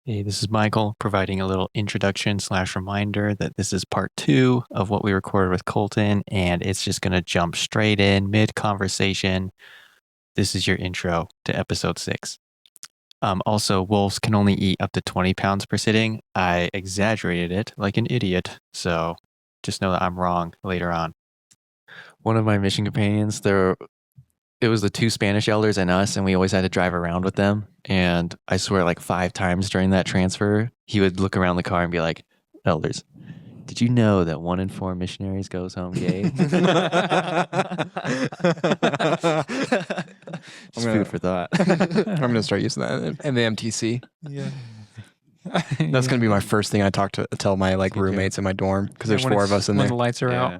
Hey, this is Michael providing a little introduction slash reminder that this is part two of what we recorded with Colton, and it's just going to jump straight in mid conversation. This is your intro to episode six. Also, wolves can only eat up to 20 pounds per sitting. I exaggerated it like an idiot, so just know that I'm wrong later on. One of my mission companions, it was the two Spanish elders and us, and we always had to drive around with them. And I swear, like 5 times during that transfer, he would look around the car and be like, "Elders, did you know that 1 in 4 missionaries goes home gay?" Just food for thought. I'm going to start using that in the MTC. Yeah. That's going to be my first thing I tell my roommates in my dorm, because there's 4 of us in when there. the lights are out. Yeah.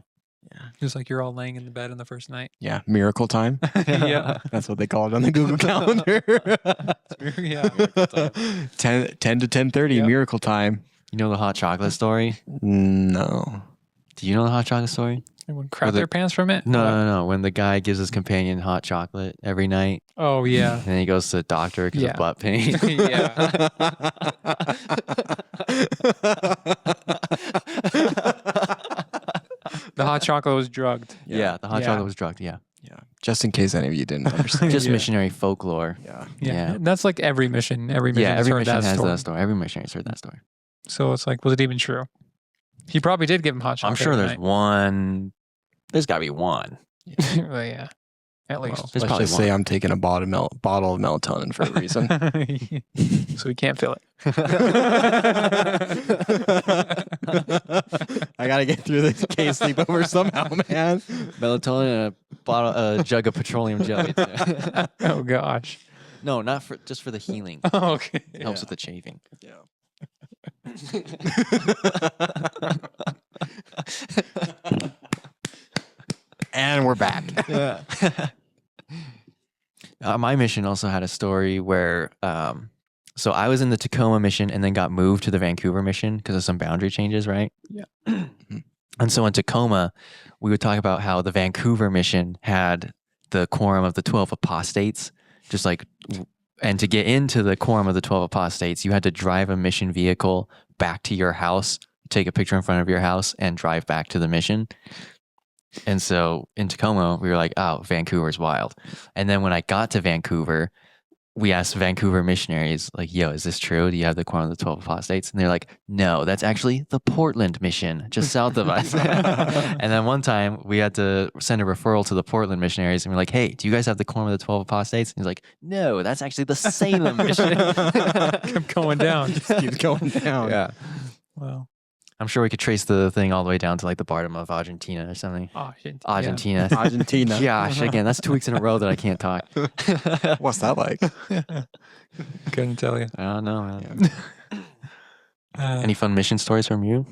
Just like you're all laying in the bed on the first night. Yeah, miracle time. Yeah. That's what they call it on the Google Calendar. Yeah. Miracle time. 10 to 10:30, Yep. miracle time. You know the hot chocolate story? No. Do you know the hot chocolate story? Everyone crap their pants from it? No. When the guy gives his companion hot chocolate every night, Oh, yeah. and then he goes to the doctor because Yeah. of butt pain. Yeah. The hot chocolate was drugged. Yeah, the hot Yeah. chocolate was drugged. Yeah, Yeah. Just in case any of you didn't understand. just Yeah. missionary folklore. Yeah. Yeah. Yeah. That's like every mission. Every mission, Yeah, every heard mission that has story. that story. Every missionary's heard that story. So it's like, was it even true? He probably did give him hot chocolate. I'm sure every there's one. There's got to be one. night. Well, yeah. At Well, least. There's let's probably just say one. I'm taking a bottle of melatonin for a reason. So he can't feel it. I got to get through this case sleepover somehow, man. Melatonin and a jug of petroleum jelly. Oh gosh. No, not for just for the healing. Okay. Helps with the chafing. Yeah. And we're back. Yeah. My mission also had a story where, so I was in the Tacoma mission and then got moved to the Vancouver mission because of some boundary changes, right? Yeah. And so in Tacoma, we would talk about how the Vancouver mission had the quorum of the 12 apostates, just like, and to get into the quorum of the 12 apostates, you had to drive a mission vehicle back to your house, take a picture in front of your house, and drive back to the mission. And so in Tacoma, we were like, oh, Vancouver's wild. And then when I got to Vancouver, we asked Vancouver missionaries, like, yo, is this true? Do you have the quorum of the 12 apostates? And they're like, no, that's actually the Portland mission, just south of us. And then one time we had to send a referral to the Portland missionaries, and we're like, hey, do you guys have the quorum of the 12 apostates? And he's like, no, that's actually the Salem mission. Kept going down. Just keeps going down. Yeah. Wow. I'm sure we could trace the thing all the way down to like the bottom of Argentina or something. Oh, shit. Argentina. Argentina. Gosh, again, that's 2 weeks in a row that I can't talk. What's that like? Yeah. Couldn't tell you. I don't know, man. Any fun mission stories from you?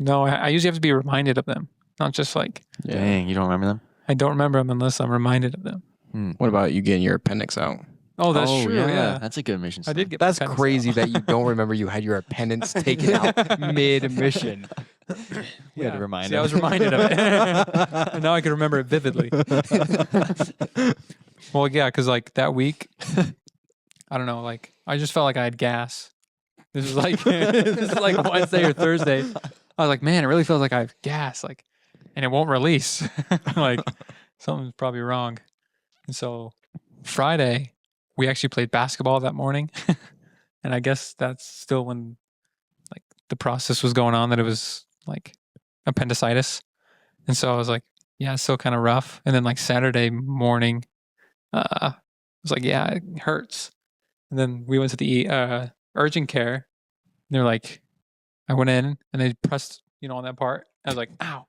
No, I usually have to be reminded of them. Not just like, Dang, you don't remember them? I don't remember them unless I'm reminded of them. What about you getting your appendix out? Oh, that's true. Yeah. That's a good mission I story. did get That's my appendix crazy out. that you don't remember you had your appendix taken out mid-mission. We had to remind See, I him. was reminded of it. And now I can remember it vividly. Well, yeah, because like that week, I don't know, like I just felt like I had gas. This is like Wednesday or Thursday. I was like, man, it really feels like I have gas, like, and it won't release. Like something's probably wrong. And so Friday, we actually played basketball that morning. And I guess that's still when like the process was going on, that it was like appendicitis. And so I was like, yeah, it's still kind of rough. And then like Saturday morning, I was like, yeah, it hurts. And then we went to the urgent care. And they're like, I went in and they pressed, on that part. I was like, ow.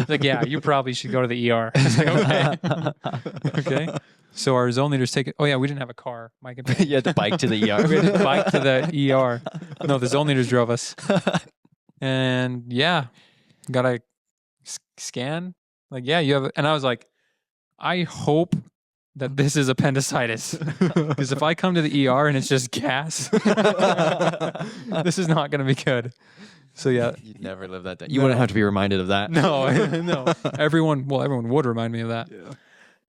Like, yeah, you probably should go to the ER. I was like, okay. Okay. So our zone leaders take it. Oh yeah, we didn't have a car. Mike and You had to bike to the ER. we had to bike to the ER. No, the zone leaders drove us. And yeah, got a scan. Like, yeah, you have. And I was like, I hope that this is appendicitis. Because if I come to the ER and it's just gas, this is not going to be good. So yeah, You'd never live that day. You wouldn't have to be reminded of that. no, no. Everyone would remind me of that. Yeah.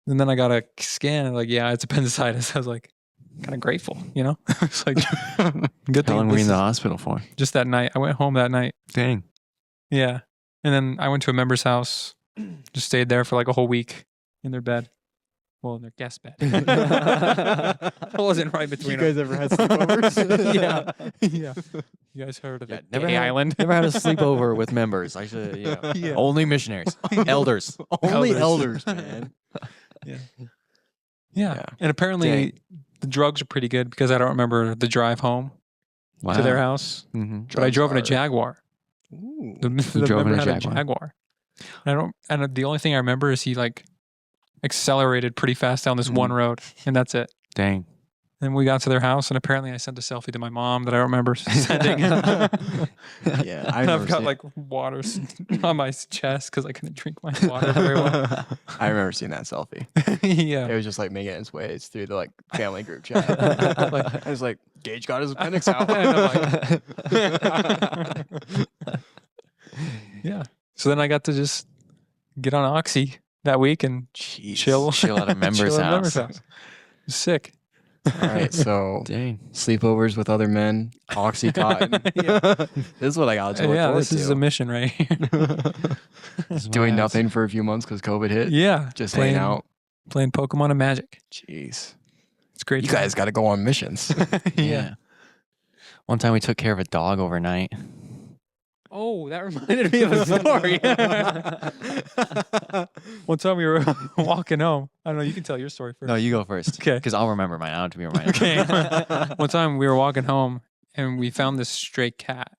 And then I got a scan and like, yeah, it's appendicitis. I was like, kind of grateful, you know? It's like, good How long thing were you in this the is hospital for? just that night. I went home that night. Dang. Yeah. And then I went to a member's house, just stayed there for like a whole week in their bed. Well, in their guest bed. I wasn't right between You guys them. ever had sleepovers? Yeah. Yeah. You guys heard of it? Never Gay had, Island? never had a sleepover with members. I should, Yeah. only missionaries, elders. Only Elders. elders, man. Yeah. Yeah. And apparently Dang. the drugs are pretty good because I don't remember the drive home to their house. Mm-hmm. But I drove in a Drugs are- Jaguar. Ooh. The drove in member a had Jaguar. And the only thing I remember is he like accelerated pretty fast down this one road, and that's it. Dang. And we got to their house, and apparently I sent a selfie to my mom that I don't remember sending. Yeah, I And I've remember got seeing- like water on my chest because I couldn't drink my water very well. I remember seeing that selfie. Yeah. It was just like making its ways through the like family group chat. I was like, Gage got his appendix out. And Yeah. So then I got to just get on Oxy that week and Jeez. chill. Chill at a member's chill at a house. It was sick. All right, so Dang. sleepovers with other men, Oxycontin. This is what I got to look Yeah, forward this is to. a mission right here. Doing nothing for a few months because COVID hit. Yeah. Just playing, hanging out. Playing Pokemon and Magic. Jeez. It's great. You time. guys got to go on missions. Yeah. One time we took care of a dog overnight. Oh, that reminded me of a story. One time we were walking home. I don't know. You can tell your story first. No, you go first. Okay. Because I'll remember mine. I don't have to be reminded. Okay. One time we were walking home and we found this stray cat.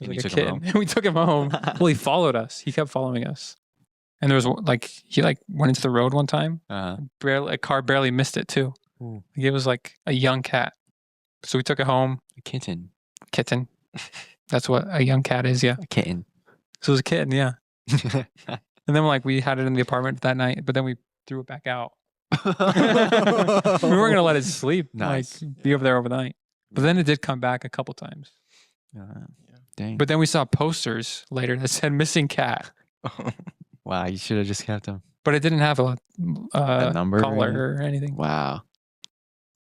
It And was you like a took him kitten. home? And we took him home. Well, he followed us. He kept following us. And there was like he like went into the road one time. A car barely missed it too. Ooh. It was like a young cat. So we took it home. A kitten. Kitten. That's what a young cat is. Yeah. A kitten. So it was a kitten. Yeah. And then like we had it in the apartment that night, but then we threw it back out. We weren't gonna let it sleep, Nice. like be over there overnight. But then it did come back a couple times. Dang. But then we saw posters later that said missing cat, Wow, you should have just kept him. but it didn't have a number or color or anything. Wow.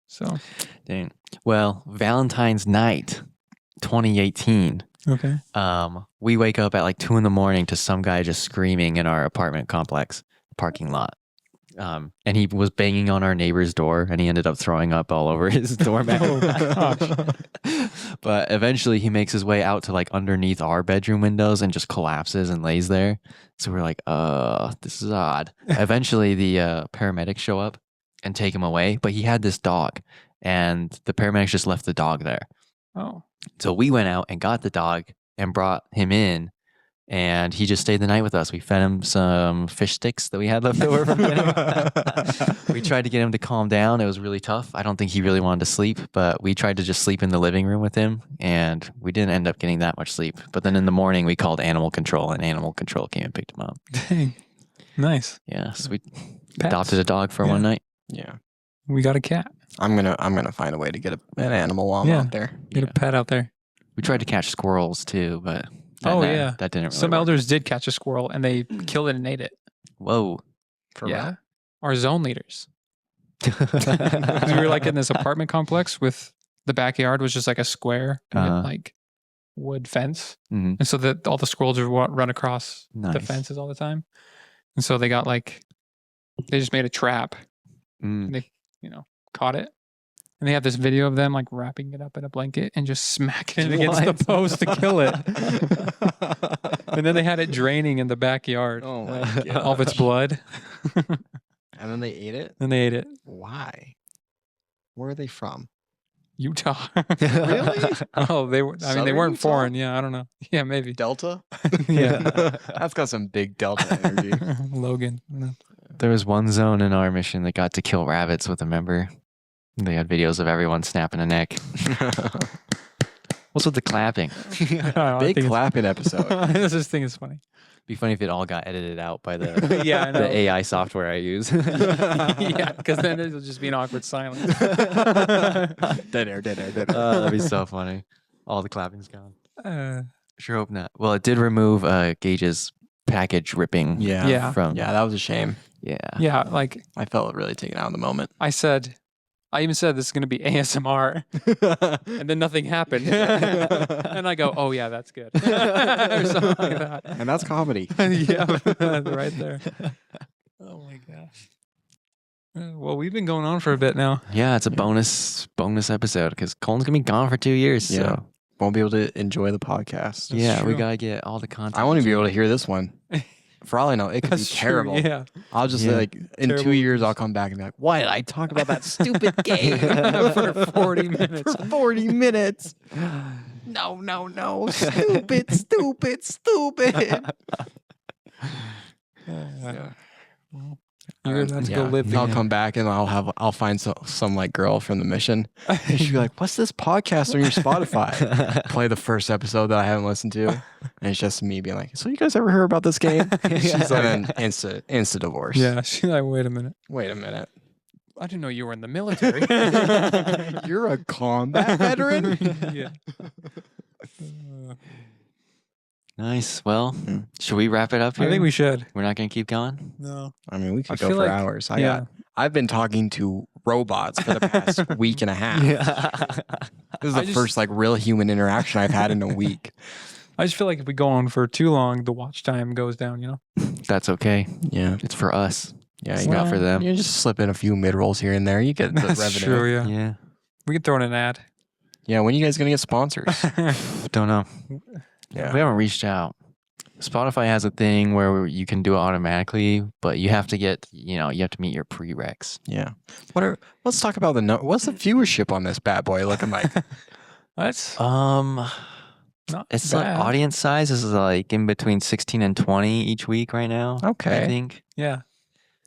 So Dang. Well, Valentine's night, 2018. okay. We wake up at like 2 a.m. to some guy just screaming in our apartment complex parking lot. And he was banging on our neighbor's door, and he ended up throwing up all over his doormat. Oh, gosh. But eventually, he makes his way out to like underneath our bedroom windows and just collapses and lays there. So we're like, this is odd. Eventually, the paramedics show up and take him away, but he had this dog, and the paramedics just left the dog there. Oh. So we went out and got the dog and brought him in, and he just stayed the night with us. We fed him some fish sticks that we had left over from dinner. We tried to get him to calm down. It was really tough. I don't think he really wanted to sleep, but we tried to just sleep in the living room with him, and we didn't end up getting that much sleep. But then in the morning, we called animal control, and animal control came and picked him up. Dang. Nice. Yeah, so we Pets. adopted a dog for Yeah. one night. Yeah. We got a cat. I'm gonna find a way to get an animal while I'm Yeah. out there. Get a pet out there. We tried to catch squirrels too, but Yeah. that didn't really Some work. elders did catch a squirrel and they killed it and ate it. Whoa. For yeah. real. Our zone leaders. Because we were like in this apartment complex with the backyard was just like a square Uh-huh. with like wood fence. Mhm. And so that all the squirrels would run across the Nice. fences all the time. And so they got like, they just made a trap. Mm. And they, caught it. And they have this video of them like wrapping it up in a blanket and just smacking it against the What? post to kill it. And then they had it draining in the backyard. Oh my All of its gosh. blood. And then they ate it? And they ate it. Why? Where are they from? Utah. Really? Oh, they were. I mean, they Southern weren't Utah? foreign. Yeah, I don't know. Yeah, maybe. Delta? Yeah. That's got some big Delta energy. Logan. No. There was one zone in our mission that got to kill rabbits with a member. They had videos of everyone snapping a neck. What's with the clapping? I Big think clapping episode. it's- this thing is funny. Be funny if it all got edited out by the Yeah, I know. the AI software I use. Yeah, because then it'll just be an awkward silence. Dead air. That'd be so funny. All the clapping's gone. Sure hope not. Well, it did remove Gage's package ripping. Yeah. From Yeah, that was a shame. yeah. Yeah, like I felt really taken out in the moment. I said, I even said this is going to be ASMR, and then nothing happened. And I go, oh, yeah, that's good. Or something like that. And that's comedy. Yeah, right there. Oh, my gosh. Well, we've been going on for a bit now. Yeah, it's a bonus episode because Colin's going to be gone for 2 years. Yeah. So. Won't be able to enjoy the podcast. Yeah, we true. got to get all the content. I want to be able to hear this one. For all I know, it could be That's terrible. true, yeah. I'll just Yeah. like in Terrible 2 years I'll come back and be like, why did I talk about that stupid game For 40 minutes. For 40 minutes. No. Stupid. You're gonna have to go live I'll there. come back and I'll find some like girl from the mission. And she'll be like, what's this podcast on your Spotify? Play the first episode that I haven't listened to. And it's just me being like, so you guys ever heard about this game? She's like, and then instant divorce. Yeah, she's like, wait a minute. Wait a minute. I didn't know you were in the military. You're a combat veteran? Yeah. Nice. Well, should we wrap it up here? I think we should. We're not going to keep going? No. I mean, we I could go feel for like- hours. yeah. I've been talking to robots for the past week and a half. This is I the just- first like real human interaction I've had in a week. I just feel like if we go on for too long, the watch time goes down, you know? That's okay. Yeah. It's for us. Yeah. It's You, not for them. you just slip in a few mid rolls here and there. You get the That's revenue. true, yeah. Yeah. We could throw in an ad. Yeah. When are you guys going to get sponsors? Don't know. Yeah. We haven't reached out. Spotify has a thing where you can do it automatically, but you have to get, you have to meet your prereqs. Yeah. Let's talk about what's the viewership on this bad boy looking like? That's Not it's bad. like audience size is like in between 16 and 20 each week right now. Okay. I think. Yeah.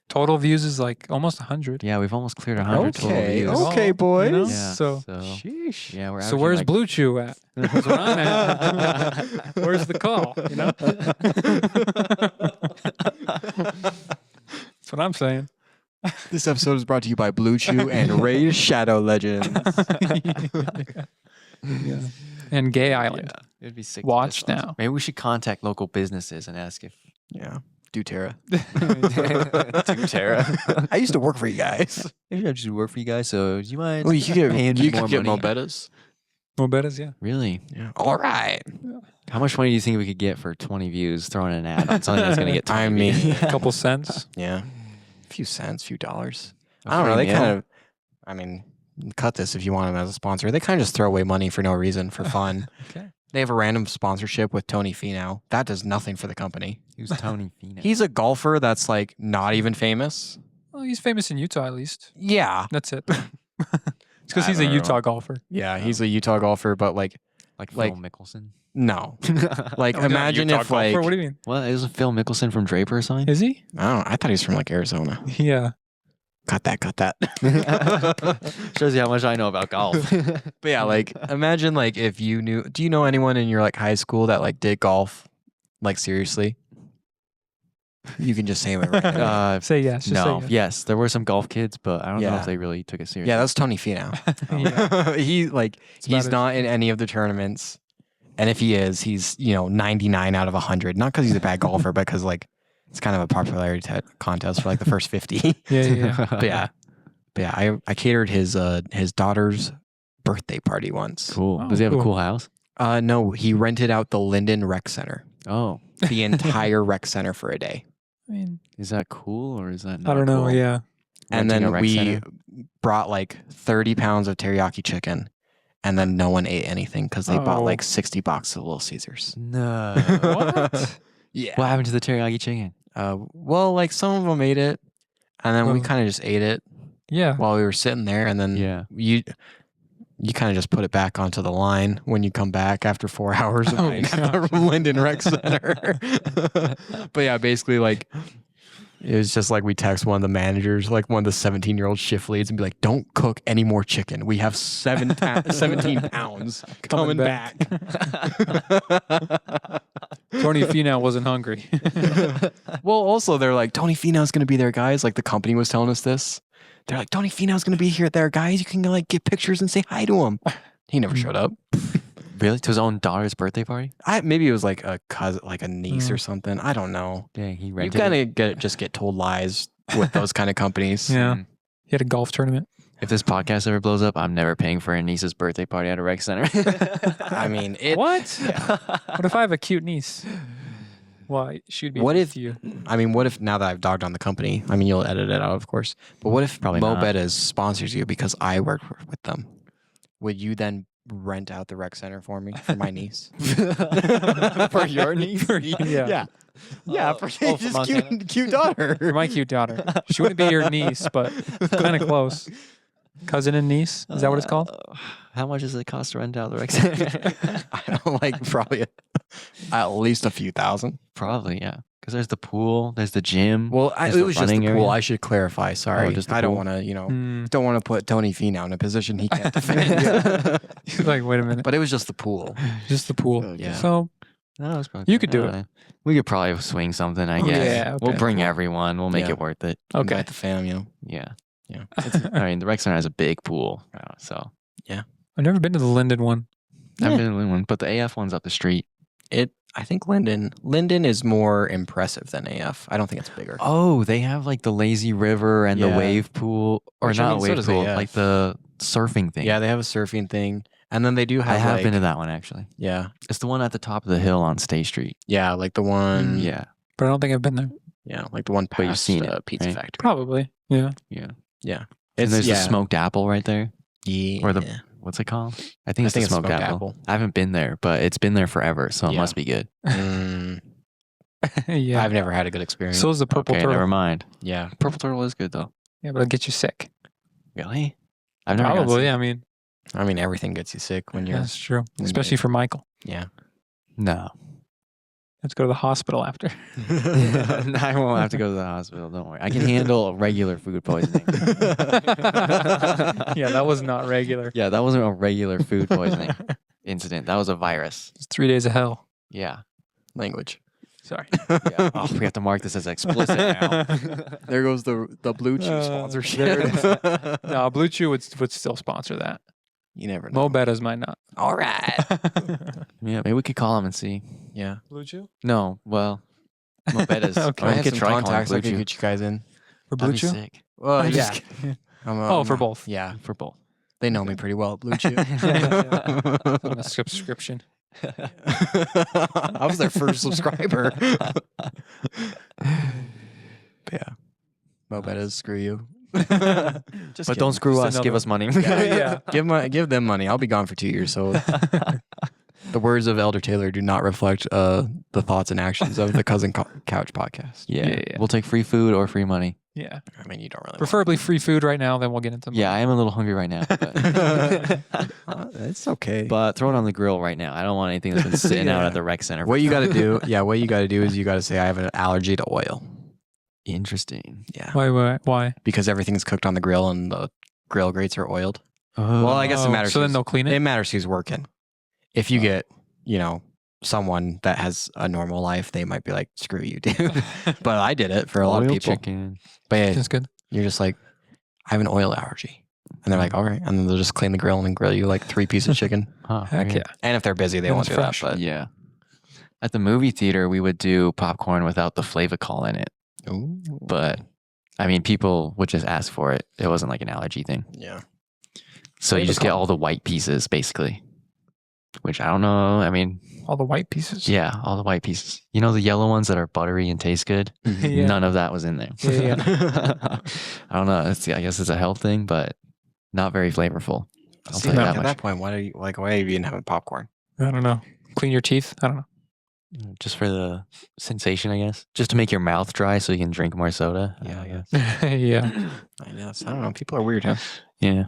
Total views is like almost 100. Yeah, we've almost cleared 100 total Okay. views. Okay, boys. You know? Yeah. So, Sheesh. yeah, we're so averaging, where's like, Blue Chew at? That's where I'm at. Where's the call? You know? That's what I'm saying. This episode is brought to you by Blue Chew and Raid Shadow Legends. Yeah. And Gay Island. Yeah, it'd be sick. to Watch get sponsors. now. Maybe we should contact local businesses and ask if Yeah. Doterra. Doterra. I used to work for you guys. Maybe I just work for you guys, so do you mind? Well, you could get paying me you more could get money? Mobetas. Mobetas, yeah. Really? Yeah. All right. How much money do you think we could get for 20 views throwing an ad on something that's going to get 20 I mean, views? A couple cents. yeah. A few cents, few dollars. A I don't know. free They meal? kind of, I mean, cut this if you want them as a sponsor. They kind of just throw away money for no reason for fun. Okay. They have a random sponsorship with Tony Finau. That does nothing for the company. Who's Tony Finau? He's a golfer that's like not even famous. Well, he's famous in Utah at least. Yeah. That's it. It's because I he's a don't know. Utah golfer. Yeah. He's a Utah golfer, but like, like like- Phil Mickelson? no. Like, Oh, he's not a imagine Utah if like, golfer? What do you mean? What? Isn't Phil Mickelson from Draper or something? Is he? I don't know. I thought he was from like Arizona. Yeah. Cut that. Shows you how much I know about golf. But yeah, like imagine like if you knew, do you know anyone in your like high school that like did golf? Like seriously? You can just say it right. Say yes. Just No. say yes. Yes, there were some golf kids, but I don't know Yeah. if they really took it seriously. Yeah, that's Tony Finau. Yeah. He like about he's it. not in any of the tournaments. And if he is, he's 99 out of 100. Not because he's a bad golfer, but because like it's kind of a popularity contest for like the first 50. Yeah. But yeah, I catered his daughter's birthday party once. Cool. Oh, Does he have a cool. cool house? No, he rented out the Linden Rec Center, Oh, the entire rec center for a day. I mean, is that cool or is that not I don't know. cool? Yeah. And Renting a then rec we center? brought like 30 pounds of teriyaki chicken, and then no one ate anything because they bought Oh. like 60 boxes of Little Caesars. No. What? Yeah. What happened to the teriyaki chicken? Well, like some of them ate it, and then we Oh. kind of just ate it Yeah. while we were sitting there, and then Yeah. you kind of just put it back onto the line when you come back after 4 hours of Oh, being at the Linden Rec Center. But yeah, basically like it was just like we text one of the managers, like one of the 17-year-old shift leads, and be like, "Don't cook any more chicken. We have 17 pounds coming back." Tony Finau wasn't hungry. Well, also they're like, Tony Finau's going to be there, guys. Like the company was telling us this. They're like, Tony Finau's going to be there, guys. You can like get pictures and say hi to him. He never showed up. Really? To his own daughter's birthday party? Maybe it was like a cousin, like a niece or something. I don't know. Dang, he You rented kind it. of just get told lies with those kind of companies. Yeah. Mm. He had a golf tournament. If this podcast ever blows up, I'm never paying for a niece's birthday party at a rec center. I mean, What? What if I have a cute niece? Well, she'd be What with if- you? I mean, what if now that I've dogged on the company? I mean, you'll edit it out, of course. But what if Probably not. Mobetta's sponsors you because I work with them? Would you then rent out the rec center for me for my niece? For your niece? Yeah. Yeah, Oh, for for just Montana. cute daughter. For my cute daughter. She wouldn't be your niece, but kind of close. Cousin and niece? Is that what it's called? How much does it cost to rent out the rec center? I don't like probably at least a few thousand. Probably, yeah. Because there's the pool, there's the gym. Well, There's it the was just the running pool. area. I should clarify. Sorry, just the I don't pool? want to. Hmm. Don't want to put Tony Finau in a position he can't defend. He's like, wait a minute. But it was just the pool. Just the pool. Yeah. So No, it's probably You could do I don't know. We could probably swing something, I Oh, yeah. yeah, We'll okay, bring cool. everyone. We'll make Yeah. it worth it. okay. Invite the fam, Yeah. Yeah. I mean, the rec center has a big pool. So I've never been to the Linden one. I've been in one, but the AF one's up the street. I think Linden is more impressive than AF. I don't think it's bigger. Oh, they have like the lazy river and the Yeah. wave pool, or Which, I not mean, so wave does pool, AF. like the surfing thing. Yeah, they have a surfing thing, and then they do have. I have like, been to that one actually. Yeah, It's the one at the top of the hill on State Street. yeah, like the one. Yeah, But I don't think I've been there. Yeah, like the one past But you've seen it, Pizza right? Factory. Probably. Yeah. yeah. Yeah, And there's yeah. the smoked apple right there. Yeah. Or the what's it called? I think it's the smoked apple. I haven't been there, but it's been there forever, so it Yeah. must be good. Mm, Yeah. I've never had a good experience. So is the purple Okay, turtle. never mind. Yeah, Purple turtle is good though. Yeah, but it'll get you sick. Really? I've never gotten Probably. sick. I mean, I mean everything gets you sick when you're. that's true. when Especially you're- for Michael. Yeah. No. Have to go to the hospital after. I won't have to go to the hospital. Don't worry. I can handle regular food poisoning. Yeah, that was not regular. Yeah, that wasn't a regular food poisoning incident. That was a virus. It's 3 days of hell. Yeah. Language. Sorry. Yeah. Oh, we have to mark this as explicit now. There goes the Blue Chew There sponsorship. it is. No, Blue Chew would still sponsor that. You never know. Mo Bettas might not. All right. Yeah, maybe we could call him and see. Yeah. Blue Chew? No, well, Mobetta's. Okay. I We have could some try calling contacts I Blue could Chew. get you guys in. For Blue That'd be Chew? sick. Well, I'm yeah. just kidding. I'm For both. Yeah. For both. They know me pretty well at Blue Chew. On a subscription. I was their first subscriber. Yeah. Mo Bettas, screw you. But don't screw Just us. Give another- us money. Yeah. Give them money. I'll be gone for 2 years. So the words of Elder Taylor do not reflect the thoughts and actions of the Cousin Couch podcast. Yeah. Yeah. We'll take free food or free money. Yeah. I mean, you don't really. Preferably free food right now, then we'll get into Yeah, I am a little hungry right now. But, It's okay. but throw it on the grill right now. I don't want anything that's been sitting out Yeah. at the rec center. What you got to do? Yeah, what you got to do is you got to say I have an allergy to oil. Interesting. Yeah, Why? because everything's cooked on the grill and the grill grates are oiled. Oh. Well, I guess it Oh, matters. So then who's- they'll clean It it? matters who's working. If you get, someone that has a normal life, they might be like, "Screw you, dude." But I did it for a lot of Oil people. chicken. But yeah, That's good. you're just like, I have an oil allergy, and they're like, "All right," and then they'll just clean the grill and grill you like 3 pieces of chicken. Huh, Heck weird. yeah. And if they're busy, they And won't it's do fresh. that. But Yeah. At the movie theater, we would do popcorn without the flavacol in it. Ooh. But I mean, people would just ask for it. It wasn't like an allergy thing. yeah, So you just get Flavacol. all the white pieces, basically. Which I don't know. I mean, All the white pieces. yeah, all the white pieces. You know the yellow ones that are buttery and taste good? Yeah. None of that was in there. Yeah, I don't know. I guess it's a health thing, but not very flavorful. I'll See, tell you at that that much. point, why are you even having popcorn? I don't know. Clean your teeth? I don't know. Just for the sensation, I guess. Just to make your mouth dry so you can drink more soda. Yeah, I guess. Yeah. I guess I don't know. People are weird, huh? Yeah.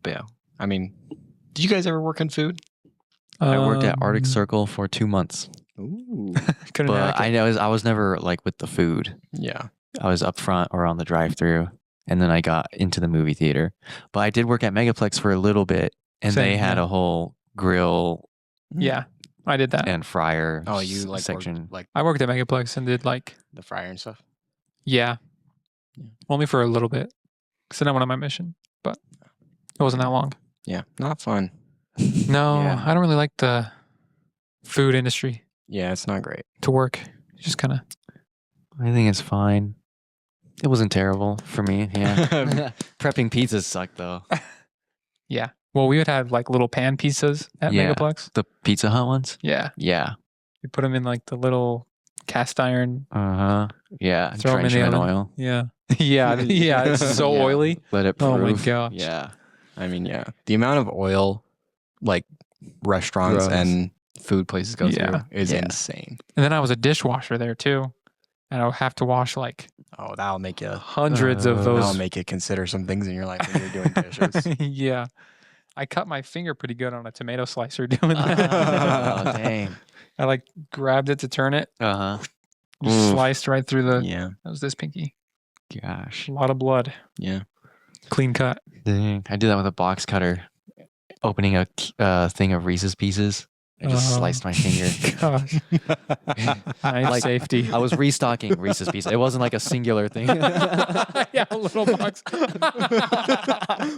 But yeah, I mean, did you guys ever work in food? I worked at Arctic Circle for 2 months. Ooh, Couldn't hack But it. I was never like with the food. yeah. I was up front or on the drive-through, and then I got into the movie theater. But I did work at Megaplex for a little bit, and Same, they had yeah. a whole grill Yeah. I did that. and fryer Oh, you like section. worked, like I worked at Megaplex and did like, the fryer and stuff. yeah. Yeah. Only for a little bit. Because then I went on my mission. But it wasn't that long. Yeah, not fun. No, Yeah. I don't really like the food industry Yeah, it's not great. to work. Just kind of, I think it's fine. It wasn't terrible for me. Yeah. Prepping pizzas suck though. Yeah. Well, we would have like little pan pizzas at Yeah. Megaplex. The Pizza Hut ones? Yeah. Yeah. You put them in like the little cast iron. Uh-huh. Yeah. Throw 'em in Drench the them in oven. oil. Yeah. Yeah. Yeah. It's so Yeah. oily. Let it proof. Oh my gosh. Yeah. I mean, yeah, the amount of oil like restaurants Gross. and food places go Yeah. through is Yeah. insane. And then I was a dishwasher there too. And I would have to wash like Oh, that'll make you hundreds of that'll those. make you consider some things in your life when you're doing dishes. Yeah. I cut my finger pretty good on a tomato slicer doing that. Oh, dang. I like grabbed it to turn it, Uh-huh. just Oof. sliced right through the. Yeah, That was this pinky. Gosh. A lot of blood. yeah. Clean cut. Dang. I did that with a box cutter. Opening a thing of Reese's Pieces. I just sliced my finger. Gosh. Knife Like, safety. I was restocking Reese's Pieces. It wasn't like a singular thing. Yeah, a little box.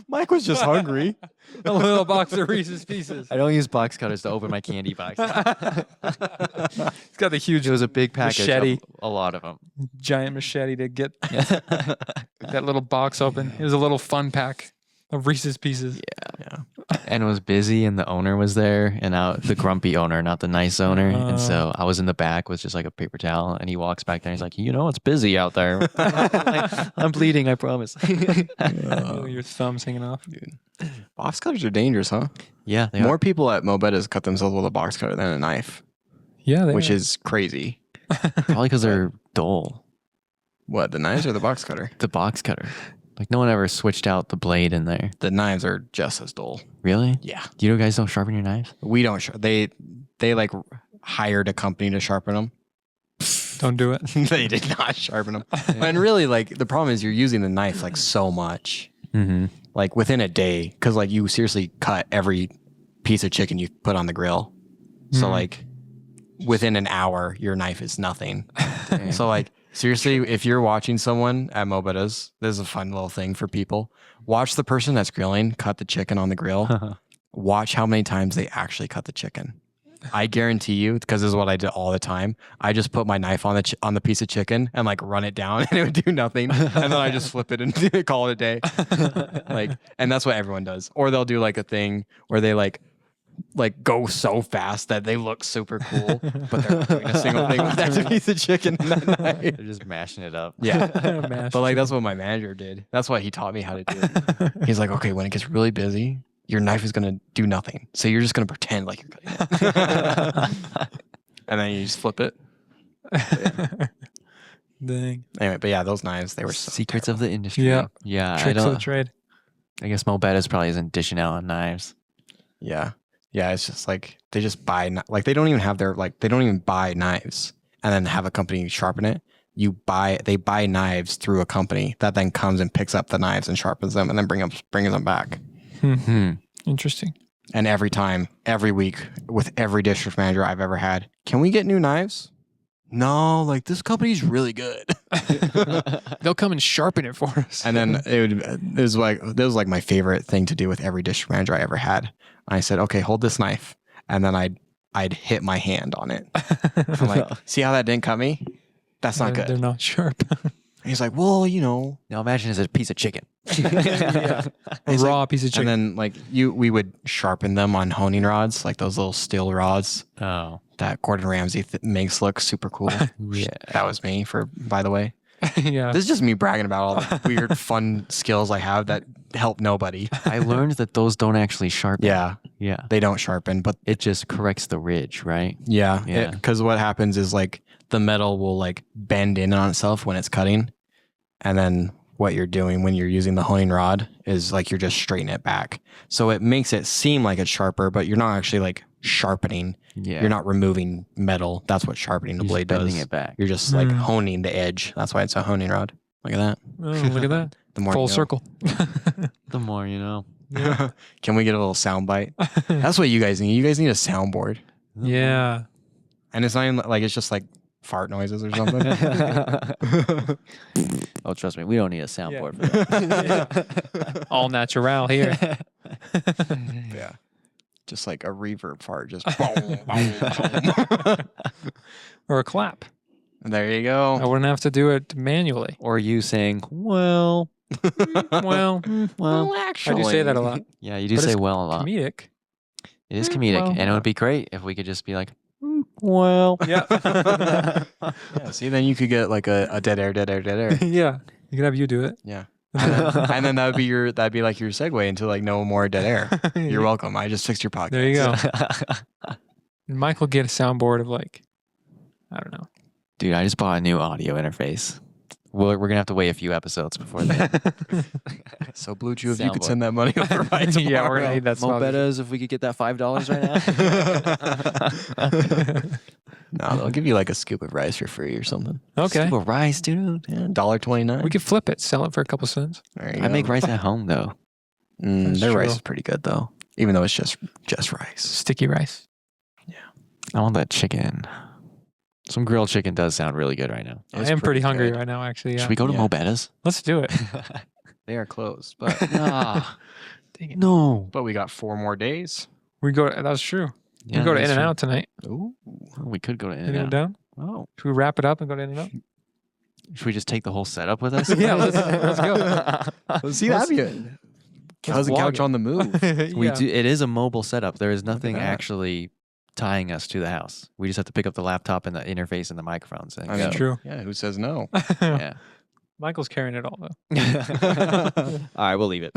Mike was just hungry. A little box of Reese's Pieces. I don't use box cutters to open my candy box. It's got the huge It was a big package Machete. of a lot of them. giant machete to get that little box open. It was a little fun pack of Reese's Pieces. Yeah. And it was busy, and the owner was there, and the grumpy owner, not the nice owner. And so I was in the back with just like a paper towel, and he walks back there, and he's like, it's busy out there. I'm bleeding, I promise. Your thumb's hanging off. Box cutters are dangerous, huh? Yeah, they More people at Mobetta's cut themselves with a box cutter than a knife, Yeah, which is crazy. are. Probably because they're dull. What, the knives or the box cutter? The box cutter. Like, no one ever switched out the blade in there. The knives are just as dull. Really? Yeah. You guys don't sharpen your knives? We don't. They like hired a company to sharpen them. Don't do it. They did not sharpen them. And really, like, the problem is you're using the knife like so much, Mm-hmm. like within a day, because like you seriously cut every piece of chicken you put on the grill. So Mm. like within an hour, your knife is nothing. So like seriously, if you're watching someone at Mobetta's, this is a fun little thing for people. Watch the person that's grilling cut the chicken on the grill. Watch how many times they actually cut the chicken. I guarantee you, because this is what I did all the time. I just put my knife on the piece of chicken and like run it down, and it would do nothing. And then I just flip it and call it a day. Like, and that's what everyone does. Or they'll do like a thing where they like go so fast that they look super cool, but they're not doing a single thing with that piece of chicken in that knife. They're just mashing it up. Yeah. Mashed But like that's what my manager did. That's why he taught me how to do it. He's like, okay, when it gets really busy, your knife is gonna do nothing. So you're just gonna pretend like you're cutting it. And then you just flip it. Dang. Anyway, but yeah, those knives, they were so Secrets terrible. of the industry. Yeah. Yeah. Tricks of the trade. I guess Mobetta's probably isn't dishing out on knives. Yeah. Yeah, it's just like they just buy like they don't even have their they don't even buy knives and then have a company sharpen it. They buy knives through a company that then comes and picks up the knives and sharpens them and then brings them back. Hmm. Interesting. And every week, with every district manager I've ever had, can we get new knives? No, like this company's really good. They'll come and sharpen it for us. And then it was like my favorite thing to do with every district manager I ever had. I said, okay, hold this knife. And then I'd hit my hand on it. I'm like, see how that didn't cut me? That's not They're good. not sharp. And he's like, well, Now imagine it's a piece of chicken. A He's raw piece of chicken. and then we would sharpen them on honing rods, like those little steel rods Oh. that Gordon Ramsay makes look super cool. Yeah. That was me by the way. Yeah. This is just me bragging about all the weird, fun skills I have that help nobody. I learned that those don't actually sharpen. Yeah, Yeah. they don't sharpen, but It just corrects the ridge, right? yeah, Yeah. because what happens is like the metal will like bend in on itself when it's cutting, and then what you're doing when you're using the honing rod is like you're just straightening it back. So it makes it seem like it's sharper, but you're not actually like sharpening. Yeah. You're not removing metal. That's what sharpening the You're just blade bending does. it back. You're just like Hmm. honing the edge. That's why it's a honing rod. Look at that. Oh, look at that. The more Full you know. circle. The more you know. Can we get a little sound bite? That's what you guys need. You guys need a soundboard. Yeah. And it's not even like it's just like fart noises or something. Oh, trust me, we don't need a soundboard for that. All natural here. Yeah. Just like a reverb fart. Just boom, boom, boom. Or a clap. There you I go. wouldn't have to do it manually. Or you saying, well, Well, well. I do say that a lot. Yeah, you do But say it's well a lot. Comedic. It is comedic. well. And it would be great if we could just be like, well. Yeah. Yeah, see, then you could get like a dead air. Yeah. You could have you do it. Yeah. And then that'd be like your segue into like no more dead air. You're welcome. I just fixed your podcast. There you go. And Mike will get a soundboard of like, I don't know. Dude, I just bought a new audio interface. We're going to have to wait a few episodes before that. So Blue Chew, if you could Soundboard. send that money over by tomorrow. Yeah, we're gonna need that sponsor. Mobetas, if we could get that $5 right now. No, they'll give you like a scoop of rice for free or something. Okay. Scoop of rice, dude. Yeah, $1.29. We could flip it, sell it for a couple cents. There you I go. make rice at home, though. That's Their rice true. is pretty good though, even though it's just rice. Sticky rice. I want that chicken. Some grilled chicken does sound really good right now. I am pretty hungry right now, actually. Yeah. Should we go to Yeah. Mobetas? Let's do it. They are closed, but Ah, Dang it. no. we got 4 more days. We go. That's true. Yeah, we go to that's In and true. Out tonight. Ooh. We could go to Anyone In-N-Out. down? Oh. Should we wrap it up and go to In and Out? Should we just take the whole setup with us? Yeah, let's go. See, that'd be a cousin vlog couch it. on the move. We Yeah. do. It is a mobile setup. There is nothing that. actually tying us to the house. We just have to pick up the laptop and the interface and the microphones. And I go. mean, True. Yeah, who says no? Yeah. Michael's carrying it all though. All right, we'll leave it.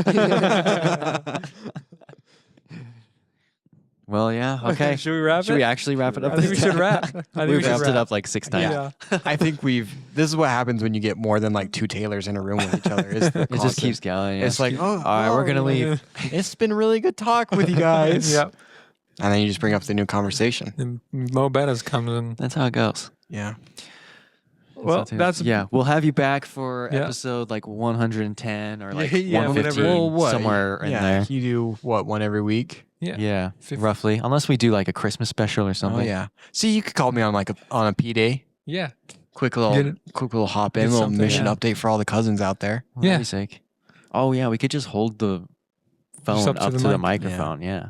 Well, yeah. Okay. Should we wrap Should it? we actually wrap it up? I think we this should time? wrap. I think We we should wrapped it wrap. up like 6 times. Yeah. I think this is what happens when you get more than like 2 Taylors in a room with each other. It just keeps going. Yeah. It's like, oh, all right, we're gonna leave. It's been really good talk with you guys. Yep. And then you just bring up the new conversation. And Mo Bettas comes in. That's how it goes. Yeah. Well, that's yeah. We'll have you back for Yeah. episode like 110 or like Yeah, 115, whatever. Well, what? somewhere in yeah, there. You do what, one every week? yeah. Yeah, Fif- roughly. Unless we do like a Christmas special or something. Oh yeah. See, you could call me on like on a P day. Yeah. Quick Get little hop in, get little something, mission yeah. update for all the cousins out there. For Yeah. Christ's sake. Oh yeah, we could just hold the phone up up to to the the mic. microphone. Yeah.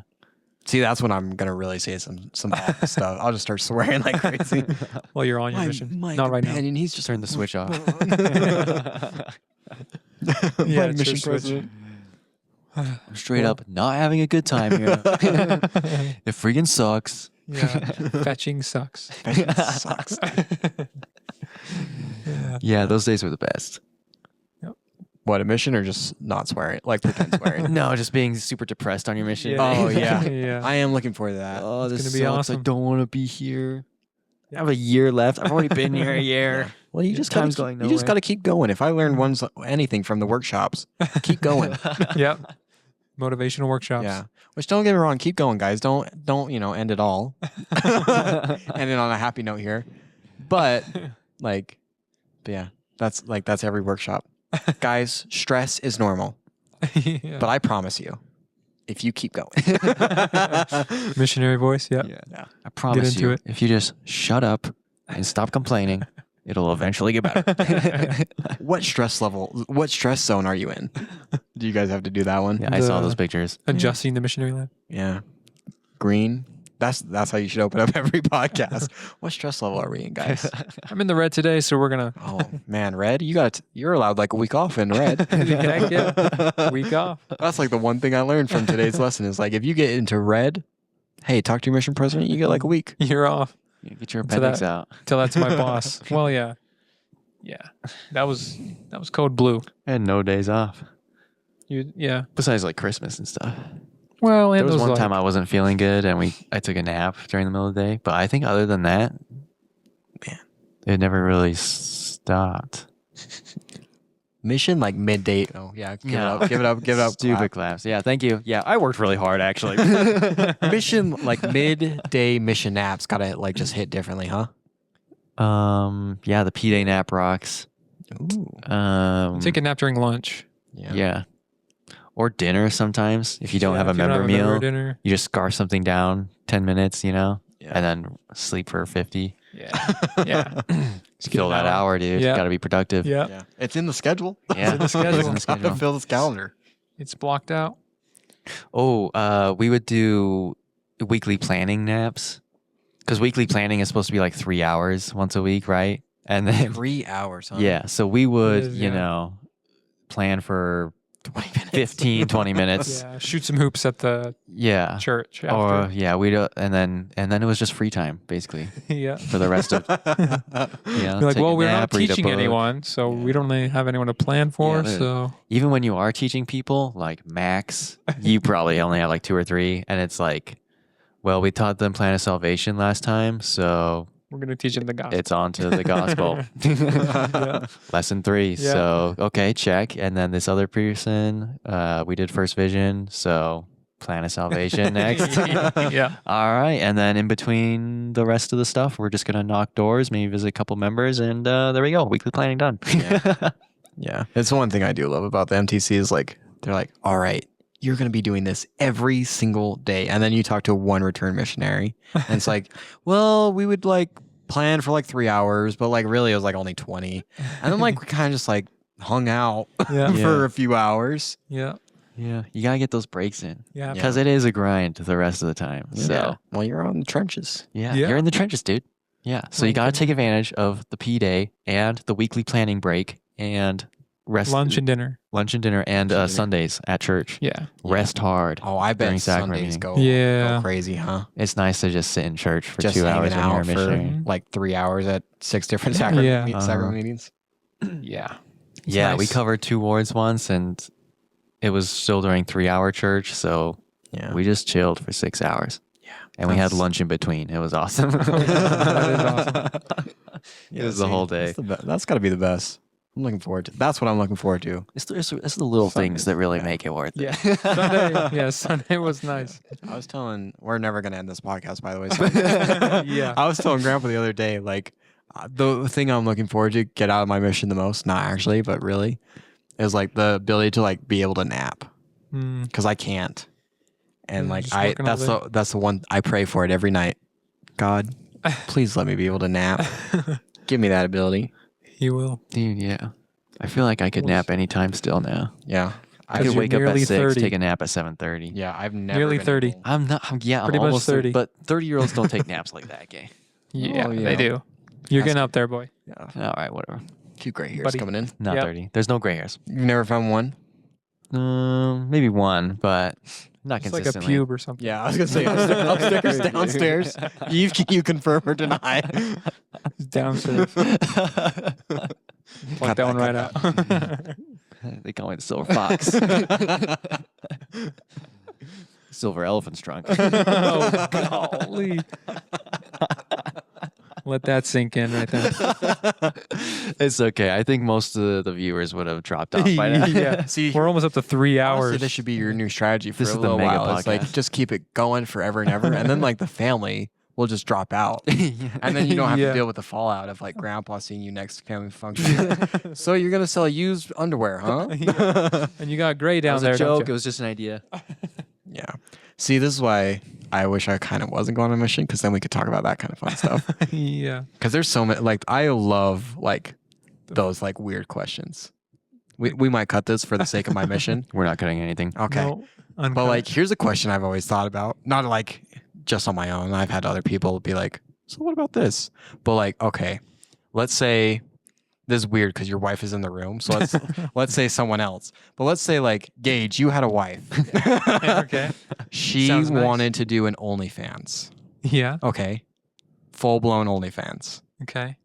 See, that's when I'm gonna really say some awful stuff. I'll just start swearing like crazy. Well, you're on your mission. Not right now. companion, he's just Turn the switch off. Yeah, My it's mission your switch. president. I'm straight up not having a good time here. It freaking sucks. Yeah. Fetching sucks. Sucks. Yeah. Yeah, those days were the best. What, a mission or just not swearing? Like pretend swearing? No, just being super depressed on your mission. Oh, yeah. Yeah. I am looking forward to that. Oh, It's this gonna be sucks. I awesome. don't want to be here. I have a year left. I've already been here a year. Well, you just Time's gotta, going you just nowhere. got to keep going. If I learned anything from the workshops, keep going. Yep. Motivational workshops. Yeah. Which, don't get me wrong, keep going, guys. Don't end it all. End it on a happy note here. But yeah, that's every workshop. Guys, stress is normal. Yeah. But I promise you, if you keep going. Missionary voice. Yeah. Yeah. I promise into you, it. if you just shut up and stop complaining, it'll eventually get better. What stress zone are you in? Do you guys have to do that one? Yeah, I saw The- those pictures. Adjusting the missionary lab. Yeah. Green. That's how you should open up every podcast. What stress level are we in, guys? I'm in the red today, so we're gonna Oh man, red. You're allowed like a week off in red. Heck yeah. Week off. That's like the one thing I learned from today's lesson is like if you get into red, hey, talk to your mission president, you get like a week. You're off. Yeah, get your So appendix that- out. Tell that to my boss. Well, yeah. Yeah. That was code blue. And no days off. Yeah. Besides like Christmas and stuff. Well, and There was those one like, time I wasn't feeling good and I took a nap during the middle of the day. But I think other than that, man, it never really stopped. Mission like midday. Oh yeah, give Yeah. it up. Stupid claps. Yeah, thank you. Yeah, I worked really hard actually. Mission like midday mission naps gotta like just hit differently, huh? Yeah, the P-Day nap rocks. Ooh. take a nap during lunch. Yeah. Or dinner sometimes. If you don't have a if you don't member have meal, dinner. you just scarf something down 10 minutes, Yeah. and then sleep for 50. Yeah. Yeah. Just kill an that hour, dude. Yeah. Got to be productive. Yeah. Yeah. It's in the schedule. Yeah. in the schedule. It's in the Gotta schedule. fill this calendar. It's blocked out. Oh, we would do weekly planning naps. Because weekly planning is supposed to be like 3 hours once a week, right? And then 3 hours, huh? yeah, so we would, is, you yeah. know, plan for 20 minutes. 15, 20 minutes. Yeah, shoot some hoops at the Yeah. church Or after. yeah, we'd and then it was just free time basically Yeah. for the rest of You're like, take a well, we're nap, not read a teaching book. anyone, so we Yeah. don't really have anyone to plan for. literally. So Even when you are teaching people, like max, you probably only have like 2 or 3, and it's like, well, we taught them plan of salvation last time, so we're gonna teach them the gospel. it's on to the gospel. Yeah. Lesson 3. Yeah. So okay, check. And then this other person, we did first vision, so plan of salvation next. Yeah. All right, and then in between the rest of the stuff, we're just gonna knock doors, maybe visit a couple members, and there we go. Weekly planning done. Yeah. It's one thing I do love about the MTC is like, they're like, all right, you're going to be doing this every single day. And then you talk to one return missionary and it's like, well, we would like plan for like 3 hours, but like really it was like only 20. And then like we kind of just like hung out Yeah. for a few hours. Yeah. Yeah, you gotta get those breaks in Yeah. because it is a grind the rest of the time. So Well, you're on the trenches. yeah, Yeah. you're in the trenches, dude. Yeah, so Oh, you gotta goodness. take advantage of the P day and the weekly planning break and rest Lunch and dinner. and dinner and Dinner. Sundays at church. Yeah. Rest hard. Oh, I During bet sacrament Sundays meeting. go, Yeah. go crazy, huh? It's nice to just sit in church for Just 2 hours hanging when you're a out for missionary. like 3 hours at 6 different sacrament, Yeah. sacrament meetings. Yeah. Yeah, we nice. covered 2 wards once, and it was still during 3-hour church, so Yeah. we just chilled for 6 hours. Yeah. And we had That's- lunch in between. It was awesome. That is awesome. It was the whole day. That's got to be the best. I'm looking forward to. That's what I'm looking forward to. It's the little things Sundays, that really yeah. make it worth Yeah. it. Sunday. Yeah. Sunday was nice. I was telling, we're never gonna end this podcast, by the way. So Yeah. I was telling Grandpa the other day, like the thing I'm looking forward to get out of my mission the most, not actually, but really, is like the ability to like be able to nap Mm. because I can't, and Yeah, like just working all that's the one I pray for it every night. God, please let me be able to nap. Give me that ability. He will. Dude, yeah. I feel like I could nap anytime still now. Yeah, I 'Cause could you're wake up at nearly 6, 30. take a nap at 7:30. yeah. I've never Nearly been 30. able- I'm not. I'm Pretty much almost 30. But 30-year-olds don't take naps like that, gay. Yeah, yeah. they do. You're That's- getting up there, boy. Yeah, All right, whatever. a few gray hairs Buddy. coming in. Not Yep. 30. There's no gray hairs. You've never found one? Maybe one, but not It's like a consistently. pube or something. Yeah, I was gonna say upstairs, downstairs. Eve, can you confirm or deny? It's downstairs. Plug that one right out. They call me the silver fox. Silver elephant's trunk. Oh, golly. Let that sink in right there. It's okay. I think most of the viewers would have dropped off by now. Yeah. See, We're almost up to 3 honestly, hours. this should be your new strategy for This a is the little mega while. It's like podcast. just keep it going forever and ever, and then like the family will just drop out, and then you don't have Yeah. to deal with the fallout of like Grandpa seeing you next family function. So you're gonna sell used underwear, huh? And you got Gray That down was there, a joke. don't It was just an idea. Yeah. See, this is why I wish I kind of wasn't going on a mission, because then we could talk about that kind of fun stuff. you? Yeah. Because there's so many, like, I love like those like weird questions. We might cut this for the sake of my mission. We're not cutting anything. Okay. No, But uncut. like, here's a question I've always thought about. Not like just on my own. I've had other people be like, so what about this? But like, okay, let's say this is weird because your wife is in the room. So let's say someone else. But let's say like Gage, you had a wife. Okay. She Sounds nice. wanted to do an OnlyFans. Yeah. Okay. Full blown OnlyFans. Okay.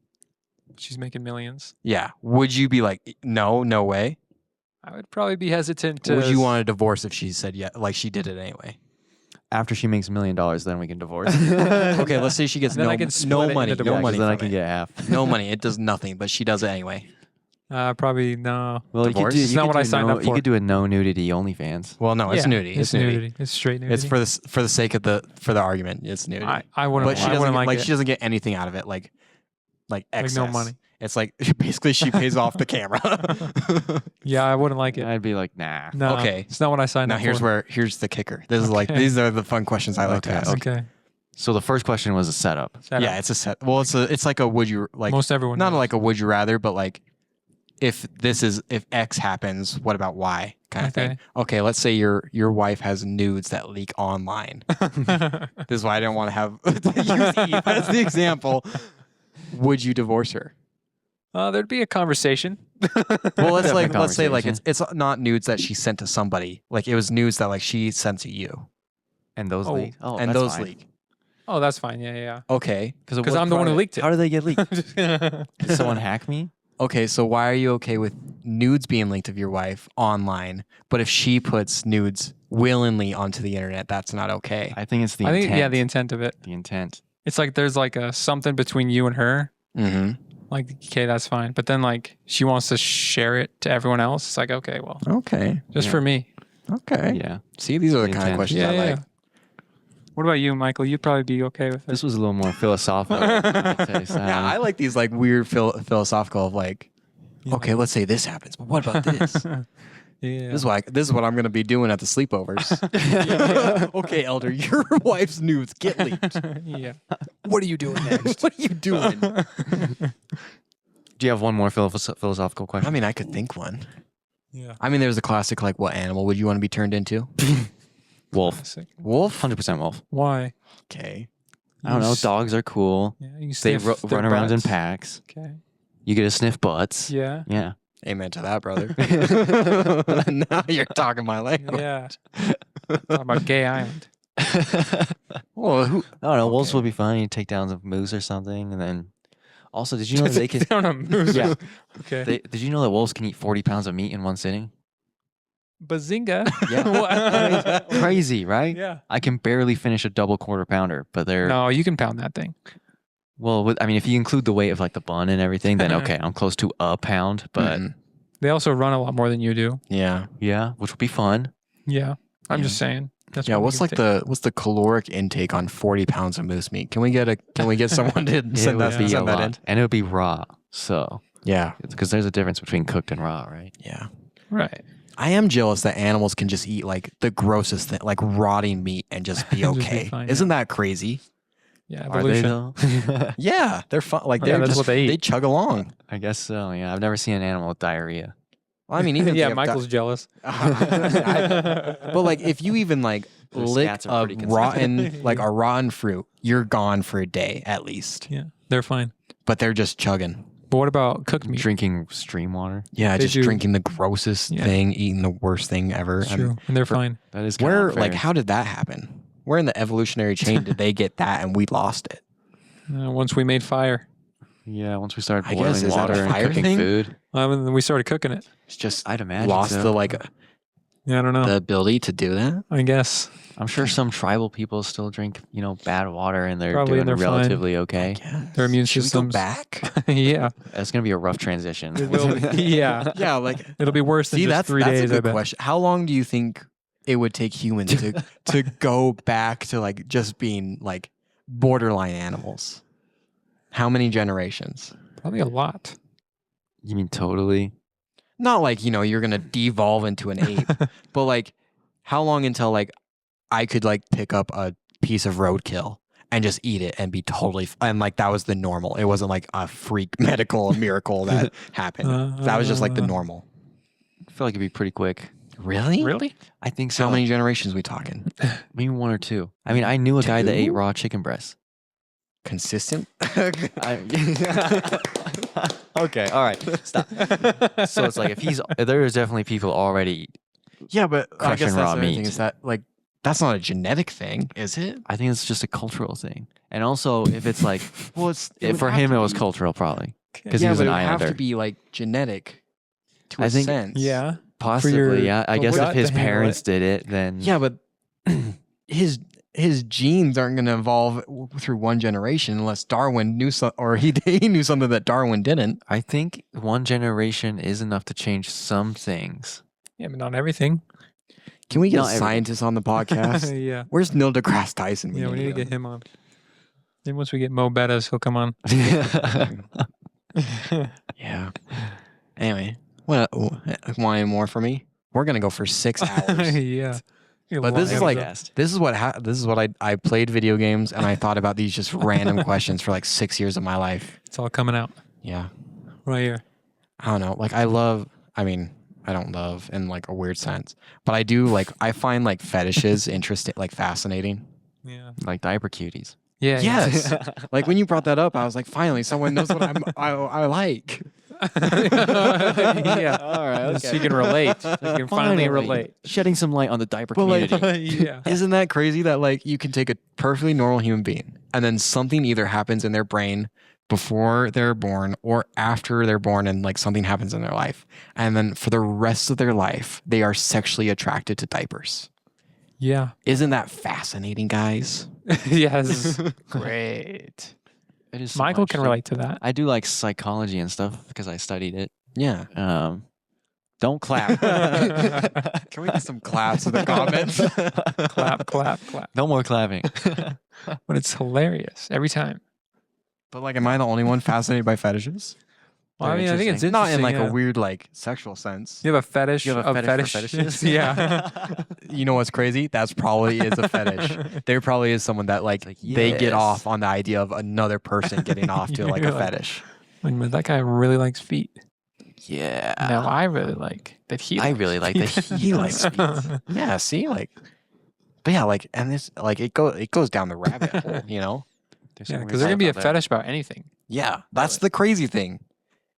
She's making millions. Yeah. Would you be like, no way? I would probably be hesitant to. Would you want a divorce if she said yeah, like she did it anyway? After she makes $1 million, then we can divorce. Okay, let's say she gets Then no, I can split no it money, into no divorce. money. Then I from can it. get half. No money. It does nothing, but she does it anyway. Probably no. Well, Divorce? you It's could not do, what I signed up You for. could do a no nudity OnlyFans. Well, no, it's Yeah, nudity. It's nudity. It's straight nudity. It's for the sake of for the argument. It's nudity. I wouldn't. But she I doesn't wouldn't get, like it. she doesn't get anything out of it. Like excess. no money. It's like basically she pays off the camera. Yeah, I wouldn't like it. I'd be like, nah. No. Okay. It's not what I signed Now up here's for. here's the kicker. This is like Okay. these are the fun questions I like to Okay, ask. Okay. So the first question was a setup. Set Yeah, up. it's a set. Well, it's like a would you like Most everyone. not knows. like a would you rather, but like if X happens, what about Y kind of thing. Okay, let's say your wife has nudes that leak online. This is why I don't want to have use Eve as the example. Would you divorce her? There'd be a conversation. Well, let's Definitely say like conversation. it's not nudes that she sent to somebody. Like it was nudes that like she sent to you, And those Oh, leak. Oh, and that's those fine. leak. Oh, that's fine. Yeah. Okay. Because Because I'm the one who leaked it. How did they get leaked? Just- Did someone hack me? Okay, so why are you okay with nudes being linked of your wife online, but if she puts nudes willingly onto the internet, that's not okay? I think it's the I intent. think the intent of it. The intent. It's like there's like a something between you and her. Mm-hmm. Like, okay, that's fine. But then like she wants to share it to everyone else. It's like, okay, well, Okay. just Yeah. for me. Okay. Yeah. See, these are the kind of Intent. questions Yeah, I yeah. like. What about you, Michael? You'd probably be okay with This it. was a little more philosophical. Taste. Yeah, I like these like weird philosophical of like, okay, let's say this happens, but what about this? Yeah. This is what I'm gonna be doing at the sleepovers. Okay, Elder, your wife's nudes get leaked. Yeah. What are you doing next? What are you doing? Do you have one more philosophical question? I mean, I could think one. Yeah. I mean, there's the classic like, what animal would you want to be turned into? Wolf. Classic. Wolf. 100% wolf. Why? Okay. I don't know. Dogs are cool. Yeah, you can They sniff their run around in butts. packs. Okay. You get to sniff butts. Yeah. Yeah. Amen to that, brother. Now you're talking my language. Yeah. Talk about Gay Island. Well, who? I don't know. Wolves Okay. would be fun. You take down a moose or something, and then also, did you know that they can? Down a moose. Yeah. Okay. Did you know that wolves can eat 40 pounds of meat in one sitting? Bazinga. Yeah. What? Crazy, right? Yeah. I can barely finish a double quarter pounder, but they're No, you can pound that thing. well. I mean, if you include the weight of like the bun and everything, then okay, I'm close to a pound. But Mhm. They also run a lot more than you do. Yeah. yeah, which would be fun. Yeah. I'm Yeah. just saying. That's Yeah. what What's we like can what's the caloric intake on 40 pounds of moose meat? Can we get someone to It send would that be a send that lot. in? And it would be raw. So Yeah. because there's a difference between cooked and raw, right? Yeah. take. Right. I am jealous that animals can just eat like the grossest thing, like rotting meat, and just be Just be okay. fine, Isn't that crazy? Yeah. Are they Evolution. though? Yeah, they're fun. Like Yeah, they're that's just what they eat. they chug along. I guess so. Yeah, I've never seen an animal with diarrhea. Well, I mean, even if Yeah, they have Michael's jealous. but like, if you even like Their lick scats are a pretty rotten, like a rotten fruit, you're gone for a day at least. Yeah, they're fine. But they're just chugging. But what about cooked meat? Drinking stream water. Yeah, They just do- drinking the grossest Yeah. thing, eating the worst thing ever. It's true, and they're fine. That is kinda Where, unfair. like, how did that happen? Where in the evolutionary chain did they get that and we lost it? Once we made fire, Yeah, once we started I boiling guess, is that a water and fire cooking thing? food, and then we started cooking it. It's just I'd imagine lost so. the like Yeah, I don't know. the ability to do that. I guess. I'm sure some tribal people still drink, bad water, and they're Probably, doing and they're fine. relatively okay. Yeah. Their immune Should we go systems. back? Yeah, It's gonna be a rough transition. it will. Yeah, Yeah, like it'll be worse than see, just that's 3 that's days. a I good bet. question. How long do you think it would take humans to go back to like just being like borderline animals? How many generations? Probably a lot. You mean totally? Not like, you're gonna devolve into an ape, but like how long until like I could like pick up a piece of roadkill and just eat it and be totally and like that was the normal. It wasn't like a freak medical miracle that happened. That was just like the normal. I feel like it'd be pretty quick. Really? Really? I think so. How many generations we talking? Maybe one or two. I mean, I knew a guy that ate Two? raw chicken breasts. Consistent? Okay, all right, stop. So it's like there's definitely people already. Yeah, but I Crushing guess that's raw the other thing meat. is that like that's not a genetic thing, is it? I think it's just a cultural thing, and also if it's like, Well, it's for him it was cultural probably because yeah, he was but an it would have islander. to be like genetic to I a think- sense. Yeah. Possibly, yeah. I the guess gut if his to handle parents it. did it, then Yeah, but his genes aren't going to evolve through one generation unless Darwin knew or he knew something that Darwin didn't. I think one generation is enough to change some things. Yeah, but not everything. Can we get Not a everything. scientist on the podcast? Yeah. Where's Neil deGrasse Tyson? Yeah, we need to get him on. Then once we get Mo Bettas, he'll come on. Yeah. Anyway, want any more from me? We're gonna go for 6 hours. Yeah. But this is like this is what I played video games and I thought about these just random questions for like 6 years of my life. It's all coming out Yeah. right here. I don't know. Like I don't love in like a weird sense, but I do like I find like fetishes interesting, like fascinating. Yeah. Like diaper cuties. Yeah. Yes. Like when you brought that up, I was like, finally, someone knows what I like. Yeah. All right. So you can relate. You can finally relate. Shedding some light on the diaper But like, community. Yeah. isn't that crazy that like you can take a perfectly normal human being and then something either happens in their brain before they're born or after they're born and like something happens in their life. And then for the rest of their life, they are sexually attracted to diapers. Yeah. Isn't that fascinating, guys? Yes. Great. It is so Michael can interesting. relate to that. I do like psychology and stuff because I studied it. Yeah. Don't clap. Can we get some claps in the comments? Clap, clap, clap. No more clapping. But it's hilarious every time. But like, am I the only one fascinated by fetishes? Well, I Very mean, I think it's interesting. Not in interesting, like yeah. a weird like sexual sense. You have a fetish. You have a of fetish for fetishes? Yeah. You know what's crazy? That's probably is a fetish. There probably is someone that like, like, they get yes. off on the idea of another person getting off to like a You're like- fetish. But that guy really likes feet. Yeah. Now I really like that he. I likes really like that feet. he likes feet. Yeah, see, like, but yeah, like, and this like it goes down the rabbit hole, you know? There's Yeah, some because weird there can be a stuff out there. fetish about anything. Yeah, that's the crazy thing.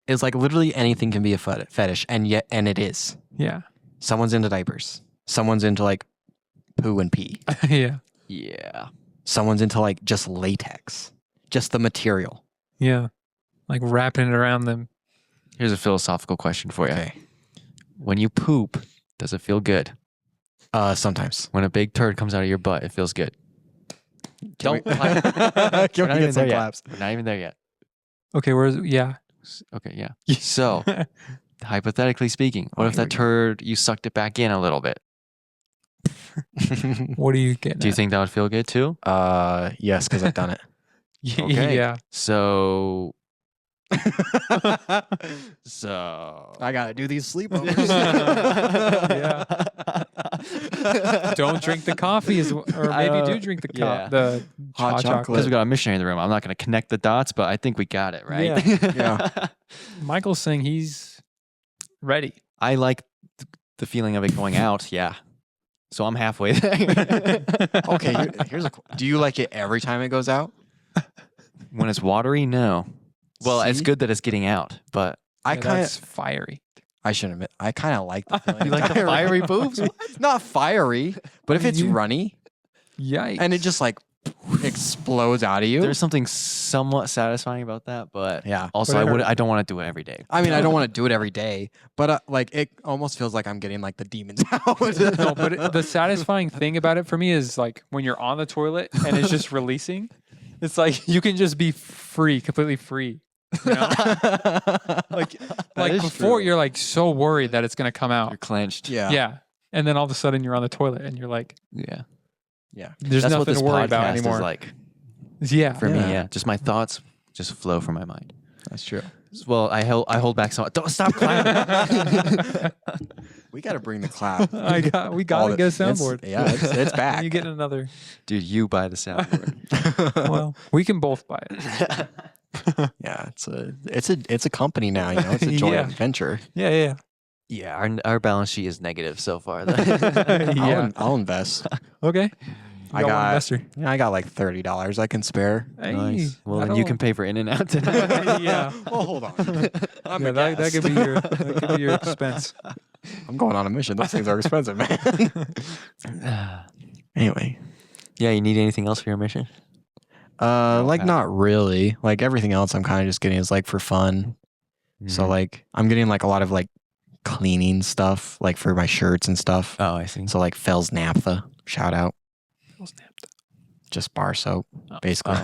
Is like literally anything can be a fetish, and it is. Yeah. Someone's into diapers. Someone's into like poo and pee. Yeah. Yeah. Someone's into like just latex, just the material. Yeah. Like wrapping it around them. Here's a philosophical question for you. Okay. When you poop, does it feel good? Sometimes. When a big turd comes out of your butt, it feels good. Don't we- clap. Can We're not we even get some there yet. claps? We're not even there yet. Okay, where's yeah. Okay, yeah. So, hypothetically speaking, what if here that we go. turd, you sucked it back in a little bit? What are you getting Do you at? think that would feel good too? Yes, because I've done it. Okay. Yeah. So, I gotta do these sleepovers. Don't drink the coffee, or maybe do drink the yeah. the Hot hot chocolate. because we got a missionary in the room, I'm not going to connect the dots, but I think we got it, right? Yeah. Michael's saying he's ready. I like the feeling of it going out. Yeah. So I'm halfway there. Okay, here's a. Do you like it every time it goes out? When it's watery, no. Well, it's See? good that it's getting out, but I Yeah, kind that's of. fiery. I shouldn't admit. I kind of like the feeling. you like the Diarrhea. fiery boobs? Not fiery, but if it's You- runny Yikes. and it just like explodes out of you. There's something somewhat satisfying about that, but Yeah. also But I don't want to do it every day. I mean, I don't want to do it every day, but like it almost feels like I'm getting like the demons out. No, but the satisfying thing about it for me is like when you're on the toilet and it's just releasing. It's like you can just be free, completely free. You know? like is before true. you're like so worried that it's gonna come You're out. clenched. Yeah. Yeah. And then all of a sudden you're on the toilet and you're like, Yeah. Yeah. there's That's what nothing this to worry podcast about anymore. is like Yeah. for me. Yeah. Yeah. Just my thoughts just flow from my mind. That's true. Well, I hold back some. Don't stop clapping. We got to bring the clap. We gotta get a soundboard. It's back. You get another. Dude, you buy the soundboard. Well, we can both buy it. Yeah, it's a company now. You know, it's a joint Yeah. venture. Yeah, yeah. Yeah, our balance sheet is negative so far. Yeah. I'll invest. Okay. I You got one got- investor. Yeah, I got like $30 I can spare. Hey, Nice. Well, then you can pay for In and Out tonight. Yeah. Well, hold on. I'm Yeah, that could be your expense. I'm going on a mission. Those things are expensive, man. Anyway, Yeah, you need anything else for your mission? like not really. Like everything else, I'm kind of just getting is like for fun. So Mhm. like I'm getting like a lot of like cleaning stuff, like for my shirts and stuff. Oh, I see. So like Fells Naphtha, shout out, just bar soap, basically.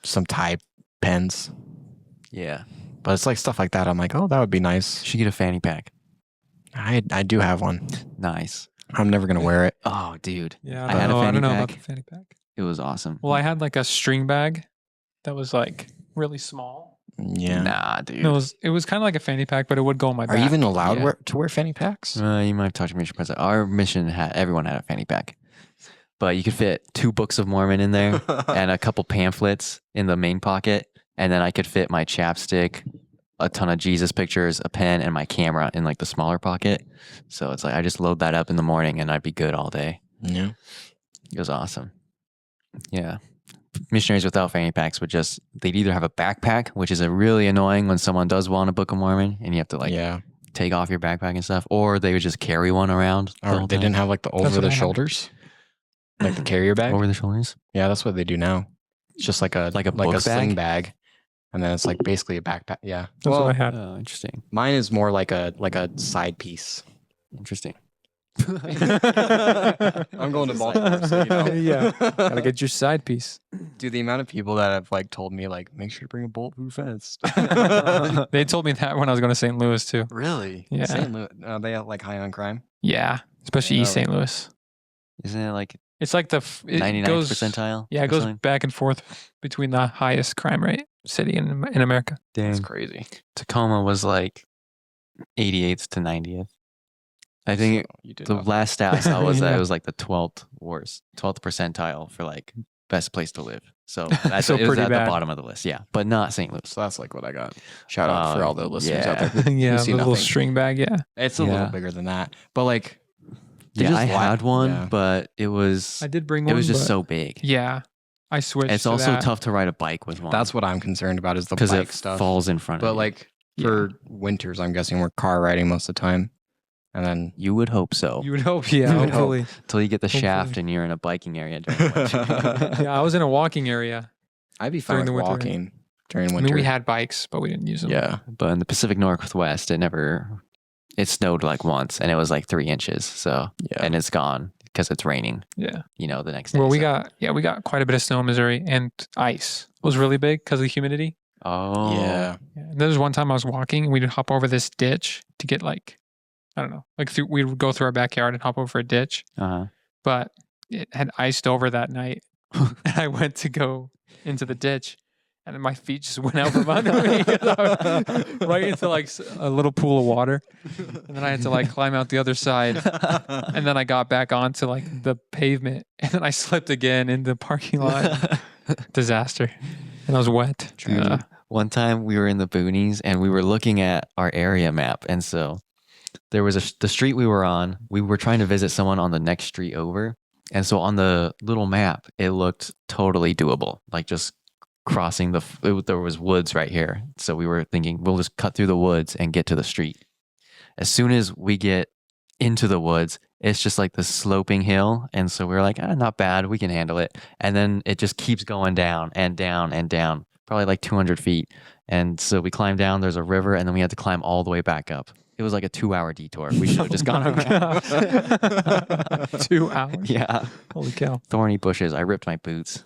Some Tide pens, Yeah. but it's like stuff like that. I'm like, oh, that would be nice. Should get a fanny pack. I do have one. Nice. I'm never gonna wear it. Oh, dude. Yeah, I had a I fanny don't know about pack. the fanny pack. It was awesome. Well, I had like a string bag that was like really small. Yeah. Nah, dude. No, it was kind of like a fanny pack, but it would go on my Are back. you even allowed Yeah. to wear fanny packs? You might have talked to Mission President. Our mission everyone had a fanny pack, but you could fit 2 Books of Mormon in there and a couple pamphlets in the main pocket, and then I could fit my chapstick, a ton of Jesus pictures, a pen, and my camera in like the smaller pocket. So it's like I just load that up in the morning and I'd be good all day. Yeah. It was awesome. Yeah. missionaries without fanny packs would they'd either have a backpack, which is a really annoying when someone does want a Book of Mormon and you have to like yeah. take off your backpack and stuff, or they would just carry one around. The Or whole they time. didn't have like the what I over the had. shoulders, like the carrier bag. Over the shoulders. Yeah, that's what they do now. It's just like a book sling bag? bag, and then it's like basically a backpack. Yeah. That's what I had. Oh, interesting. Mine is more like a side piece. Interesting. I'm going to Baltimore, so you know. Yeah. Gotta get your side piece. Dude, the amount of people that have like told me like make sure to bring a bulletproof vest. They told me that when I was going to St. Louis too. Really? Yeah. St. Louis, they have like high on crime. Yeah, especially East St. Louis. Isn't it like It's like the 99th goes, percentile? Yeah, it or goes something? back and forth between the highest crime rate city in America. That's Dang. crazy. Tacoma was like 88th to 90th. I think So you did the not- last stat I saw was that Yeah. it was like the 12th percentile for like best place to live. So that's So it was pretty at bad. the bottom of the list. Yeah, but not St. Louis. So that's like what I got. Shout out for all the listeners out yeah. there. Yeah, who the see little nothing. string bag. Yeah, It's a Yeah. little bigger than that, but like, they Yeah, just I had one, yeah. but it was I did bring one. it was just but so big. Yeah, I switched. It's to also that. tough to ride a bike with one. That's what I'm concerned about is the because bike it stuff. falls in front of But you. like for winters, I'm guessing we're car riding most of the time, and then You would hope so. You would hope, yeah. You would hope. Hopefully, Until you get the shaft Hopefully. and you're in a biking area during the winter. yeah. I was in a walking area. I'd be fine During with the winter. walking during I winter. mean, we had bikes, but we didn't use them. yeah, But in the Pacific Northwest, it snowed like once and it was like 3 inches. So, yeah. and it's gone because it's raining, yeah. the next day. Well, we so- got quite a bit of snow in Missouri, and ice was really big because of the humidity. Oh. yeah. Yeah. And there was one time I was walking, and we'd hop over this ditch to get like, I don't know, like we would go through our backyard and hop over a ditch, Uh-huh. but it had iced over that night. And I went to go into the ditch, and then my feet just went out from under me right into like a little pool of water, and then I had to like climb out the other side, and then I got back onto like the pavement, and then I slipped again in the parking lot. Disaster, and I was wet. True. One time we were in the boonies and we were looking at our area map. And so there was the street we were on. We were trying to visit someone on the next street over. And so on the little map, it looked totally doable. Like just crossing there was woods right here. So we were thinking we'll just cut through the woods and get to the street. As soon as we get into the woods, it's just like the sloping hill. And so we were like, not bad. We can handle it. And then it just keeps going down and down and down, probably like 200 feet. And so we climbed down, there's a river, and then we had to climb all the way back up. It was like a 2-hour detour. We should have just gone around. 2 hours. Yeah. Holy cow. Thorny bushes. I ripped my boots.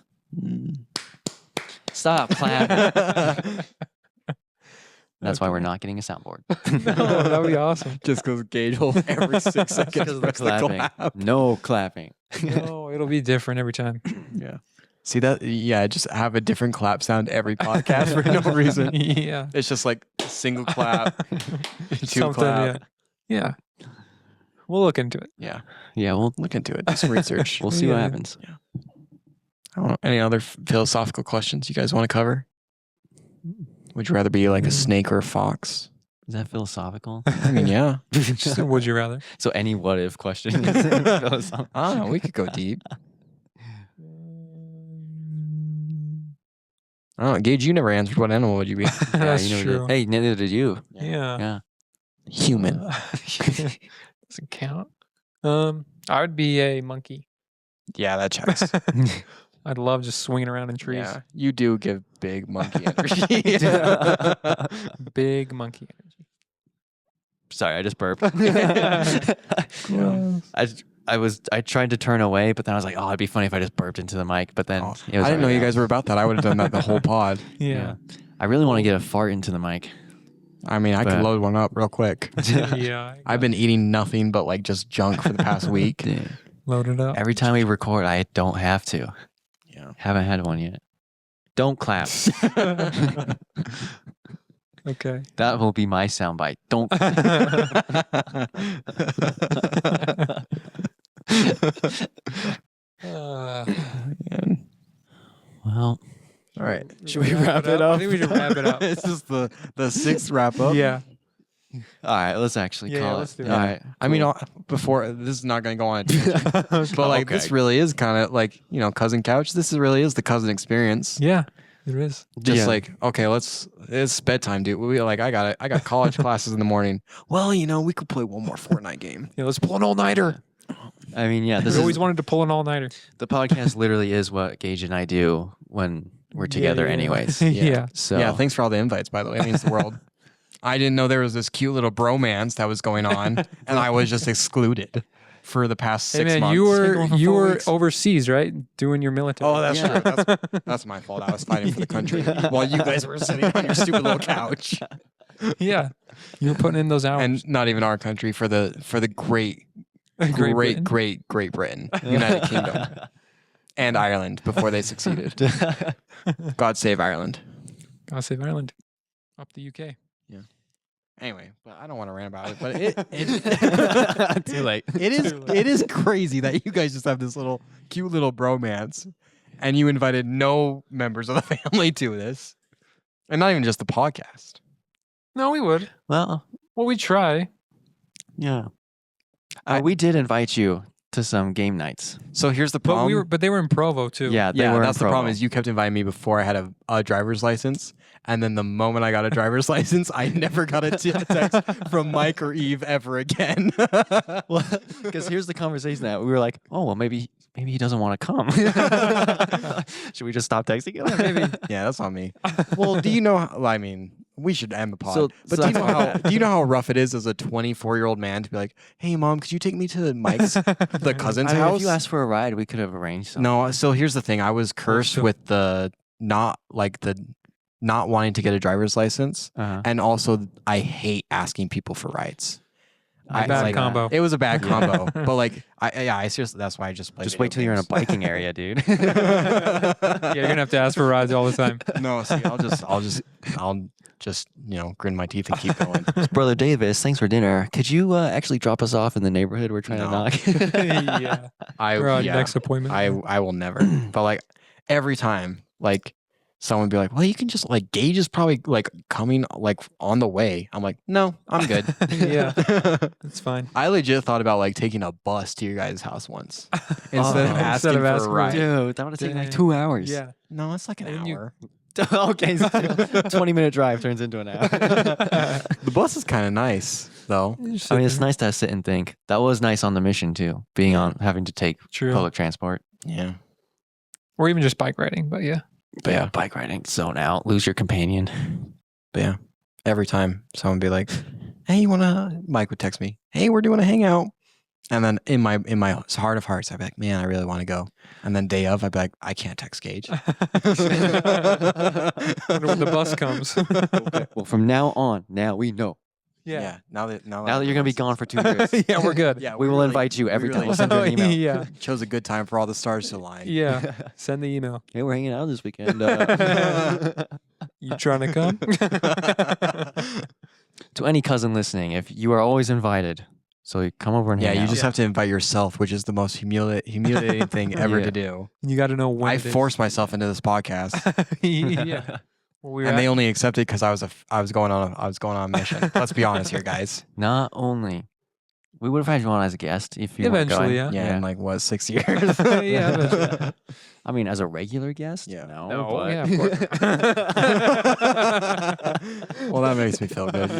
Stop clapping. That's why we're not getting a soundboard. No, that would be awesome. Just because Gage will every 6 seconds Because of the press the clapping. clap. No clapping. No, it'll be different every time. Yeah. See that? Yeah, just have a different clap sound every podcast for no reason. Yeah. It's just like single clap, two Something, clap. Yeah. We'll look into it. Yeah, Yeah, we'll look into it. Do some research. we'll see what Yeah. happens. I don't know. Any other philosophical questions you guys want to cover? Would you rather be like a snake or a fox? Is that philosophical? I mean, yeah. Just would you rather? So any what if question is philosophical. I don't know. We could go deep. I don't know. Gage, you never answered. What animal would you be? That's you never true. did. Hey, neither did you. Yeah. Yeah. Human. Doesn't count. I would be a monkey. Yeah, that checks. I'd love just swinging around in trees. Yeah, you do give big monkey energy. Big monkey energy. Sorry, I just burped. Gross. I tried to turn away, but then I was like, oh, it'd be funny if I just burped into the mic. But then Oh, it was I didn't know already you out. guys were about that. I would have done that the whole pod. Yeah. I really want to get a fart into the mic. I mean, I could But- load one up real quick. Yeah. I've been eating nothing but like just junk for the past week. loaded up. Every time we record, I don't have to. Yeah. Haven't had one yet. Don't clap. Okay. That will be my soundbite. Don't. Man. Well, All right. Should we wrap it up? I think we should wrap it up. This is the sixth wrap up. Yeah. All right, let's actually Yeah, call let's it. do All it. right. I mean, before this is not going to go on a tangent, but like Okay. this really is kind of like cousin couch. This really is the cousin experience. Yeah, it is. Just Yeah. like okay, it's bedtime, dude. We like I got college classes in the morning. Well, we could play one more Fortnite game. Yeah, let's pull an all-nighter. I mean, yeah, this We always is wanted to pull an all-nighter. the podcast. Literally is what Gage and I do when we're together, Yeah. anyways. Yeah. So Yeah, thanks for all the invites, by the way. It means the world. I didn't know there was this cute little bromance that was going on, and I was just excluded for the past 6 Hey man, months. you It's been going for were 4 weeks. overseas, right? Doing your military. Oh, that's Yeah. true. That's my fault. I was fighting for the country while you guys were sitting on your stupid little couch. yeah. You were putting in those hours. And not even our country, for the great Britain. Great Britain, United Kingdom, and Ireland before they succeeded. God save Ireland. God save Ireland. Up the UK. Anyway, but I don't want to rant about it. But it Too late. it is crazy that you guys just have this little cute little bromance, and you invited no members of the family to this, and not even just the podcast. No, we would. Well, Well, we try. yeah. We did invite you to some game nights. So here's the But problem. but they were in Provo too. Yeah, they Yeah, were. that's in the problem. Provo. Is you kept inviting me before I had a driver's license, and then the moment I got a driver's license, I never got a text from Mike or Eve ever again. Well, because here's the conversation that we were like, oh well, maybe he doesn't want to come. Should we just stop texting him? Maybe. Yeah, that's on me. Well, do you know? I mean, we should end the pod. So- But so do you know that's- how rough it is as a 24-year-old man to be like, "Hey, mom, could you take me to Mike's the cousin's I mean, house?" if you asked for a ride, we could have arranged something. No. So here's the thing. I was cursed so- with the not wanting to get a driver's license, Uh-huh. and also I hate asking people for rides. Bad combo. It was a bad combo, but like, I seriously, that's why I just play. Just video wait till you're in a games. biking area, dude. Yeah, you're gonna have to ask for rides all the time. No, see, I'll just grin my teeth and keep going. Brother Davis, thanks for dinner. Could you actually drop us off in the neighborhood we're trying No. to knock? Yeah. I We're on yeah, next appointment. I will never. But like every time, like someone would be like, "Well, you can just like Gage is probably like coming like on the way." I'm like, "No, I'm good." Yeah. It's fine. I legit thought about like taking a bus to your guys' house once instead of Oh. asking for a asking for- ride. Dude, that would have taken like Dang. 2 hours. Yeah. No, it's like an And you- hour. Okay, 20-minute drive turns into an hour. The bus is kind of nice though. I mean, it's nice to sit and think. That was nice on the mission too, being on having to take True. public transport. Yeah. Or even just bike riding, but yeah. But yeah. Bike riding, zone out, lose your companion. But yeah. Every time someone would be like, "Hey, Mike would text me, "Hey, we're doing a hangout." And then in my heart of hearts, I'd be like, "Man, I really want to go." And then day of, I'd be like, "I can't text Gage." Wonder when the bus comes. Well, from now on, now we know. Yeah. Now that Now that you're gonna be gone for 2 years, Yeah, we're good. Yeah, we will invite you every time. We'll send you an email. Yeah. chose a good time for all the stars to align. Yeah. Send the email. Hey, we're hanging out this weekend. You trying to come? To any cousin listening, if you are always invited, so you come over and Yeah, hang you out. just have to invite yourself, which is the most humiliating thing ever Yeah. to do. You got to know when I it is. forced myself into this podcast, Yeah. Well, we were and they at- only accepted because I was going on a mission. Let's be honest here, guys. Not only we would have had you on as a guest if you weren't Eventually, going. yeah. Yeah, in like what 6 years? Yeah, eventually. I mean, as a regular guest, Yeah. no, No, but- yeah, of course. Well, that makes me feel good.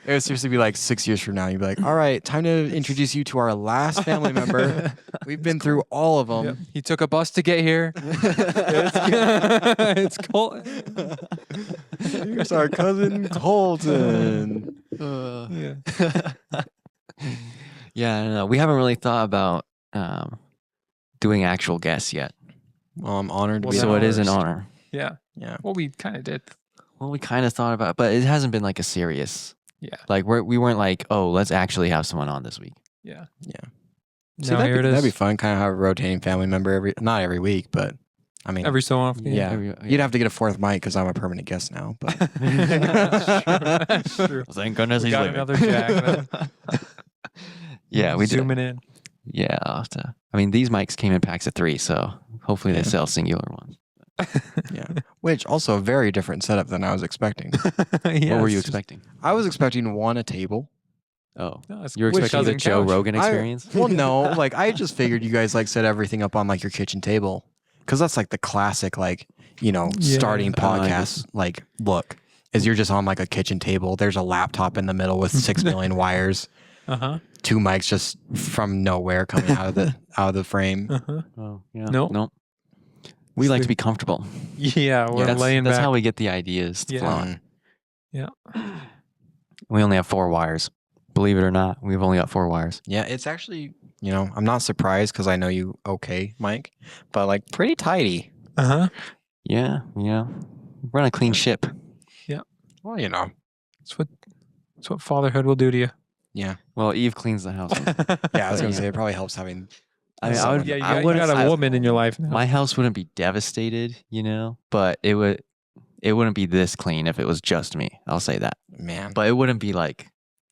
It would seriously be like 6 years from now. You'd be like, "All right, time to introduce you to our last family member. We've been through all of them." Yep. He took a bus to get here. It's Kolten. Here's our cousin Kolten. Yeah. Yeah, I don't know. We haven't really thought about doing actual guests yet, Well, I'm honored to Well, be so the it is an first. honor. Yeah. Yeah. Well, we kind of did. Well, we kind of thought about, but it hasn't been like a serious. Yeah. Like we weren't like, oh, let's actually have someone on this week. Yeah. Yeah. Now that'd here be, it is. that'd be fun. Kind of have a rotating family member not every week, but I mean, Every so often. yeah. Every- You'd have to get a fourth mic because I'm a permanent guest now. But That's true. Thank goodness We he's got leaving. another Jack. Yeah, we did. Zooming in. Yeah, I'll have to. I mean, these mics came in packs of 3, so hopefully they Yeah. sell singular ones. Yeah. Which also a very different setup than I was expecting. What were you expecting? I was expecting a table. Oh, No, it's you were with expecting the cousin Joe couch. Rogan experience? Well, no, like I just figured you guys like set everything up on like your kitchen table because that's like the classic like starting Oh, I podcast like look is you're just on like a kitchen table. There's a laptop in the middle with 6 million wires, Uh-huh. 2 mics just from nowhere coming out of the frame. Uh-huh. Oh, yeah. Nope. Nope. We like to be comfortable. Yeah, we're that's laying that's back. how we get the ideas Yeah. flowing. Yeah. We only have 4 wires. Believe it or not, we've only got 4 wires. Yeah, it's actually I'm not surprised because I know you Mike, but like pretty tidy. Uh-huh. Yeah. Run a clean ship. Well, That's what fatherhood will do to you. yeah. Well, Eve cleans the house. Yeah, I was gonna Yeah. say it probably helps having. I mean, So- I would. Yeah, you I got, wouldn't. you got a woman in your life now. My house wouldn't be devastated, but it would. It wouldn't be this clean if it was just me. I'll say that. Man. But it wouldn't be like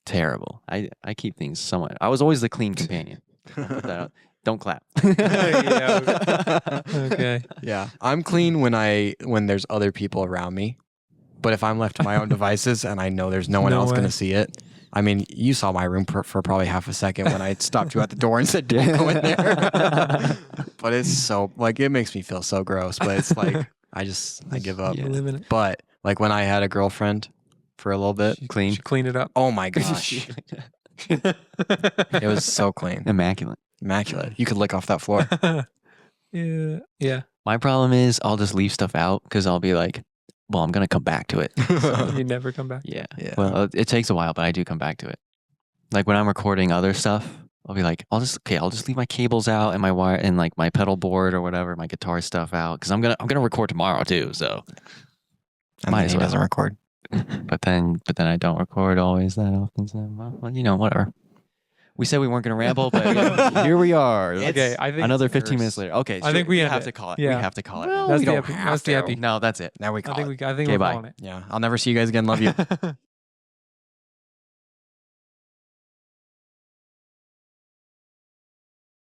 terrible. I keep things somewhat. I was always the clean companion. Put that out. Don't clap. Yeah. Okay. Yeah, I'm clean when there's other people around me, but if I'm left to my own devices and I know there's no one No else way. going to see it, I mean, you saw my room for probably half a second when I stopped you at the door and said, "Don't go in there." But it's so like it makes me feel so gross. But it's like I give up. Yeah. You live in it. But like when I had a girlfriend for a little bit, Clean. She cleaned it up. oh my gosh, it was so clean, Immaculate. immaculate. You could lick off that floor. Yeah. Yeah. My problem is I'll just leave stuff out because I'll be like, well, I'm gonna come back to it. You never come back. Yeah. Yeah. Well, it takes a while, but I do come back to it. Like when I'm recording other stuff, I'll be like, I'll just leave my cables out and my wire and like my pedal board or whatever, my guitar stuff out because I'm gonna record tomorrow too. So, And Might then as he well. doesn't record. but then I don't record always that often. So, well, whatever. We said we weren't gonna ramble, but here we are. Okay, I think Another 15 minutes later. Okay, I think we end have it. to call it. Yeah. We have to call it. Well, That's we the don't epi. have That's the to. epi. No, that's it. Now we I call think it. we. I think Okay, we're bye. calling it. Yeah, I'll never see you guys again. Love you.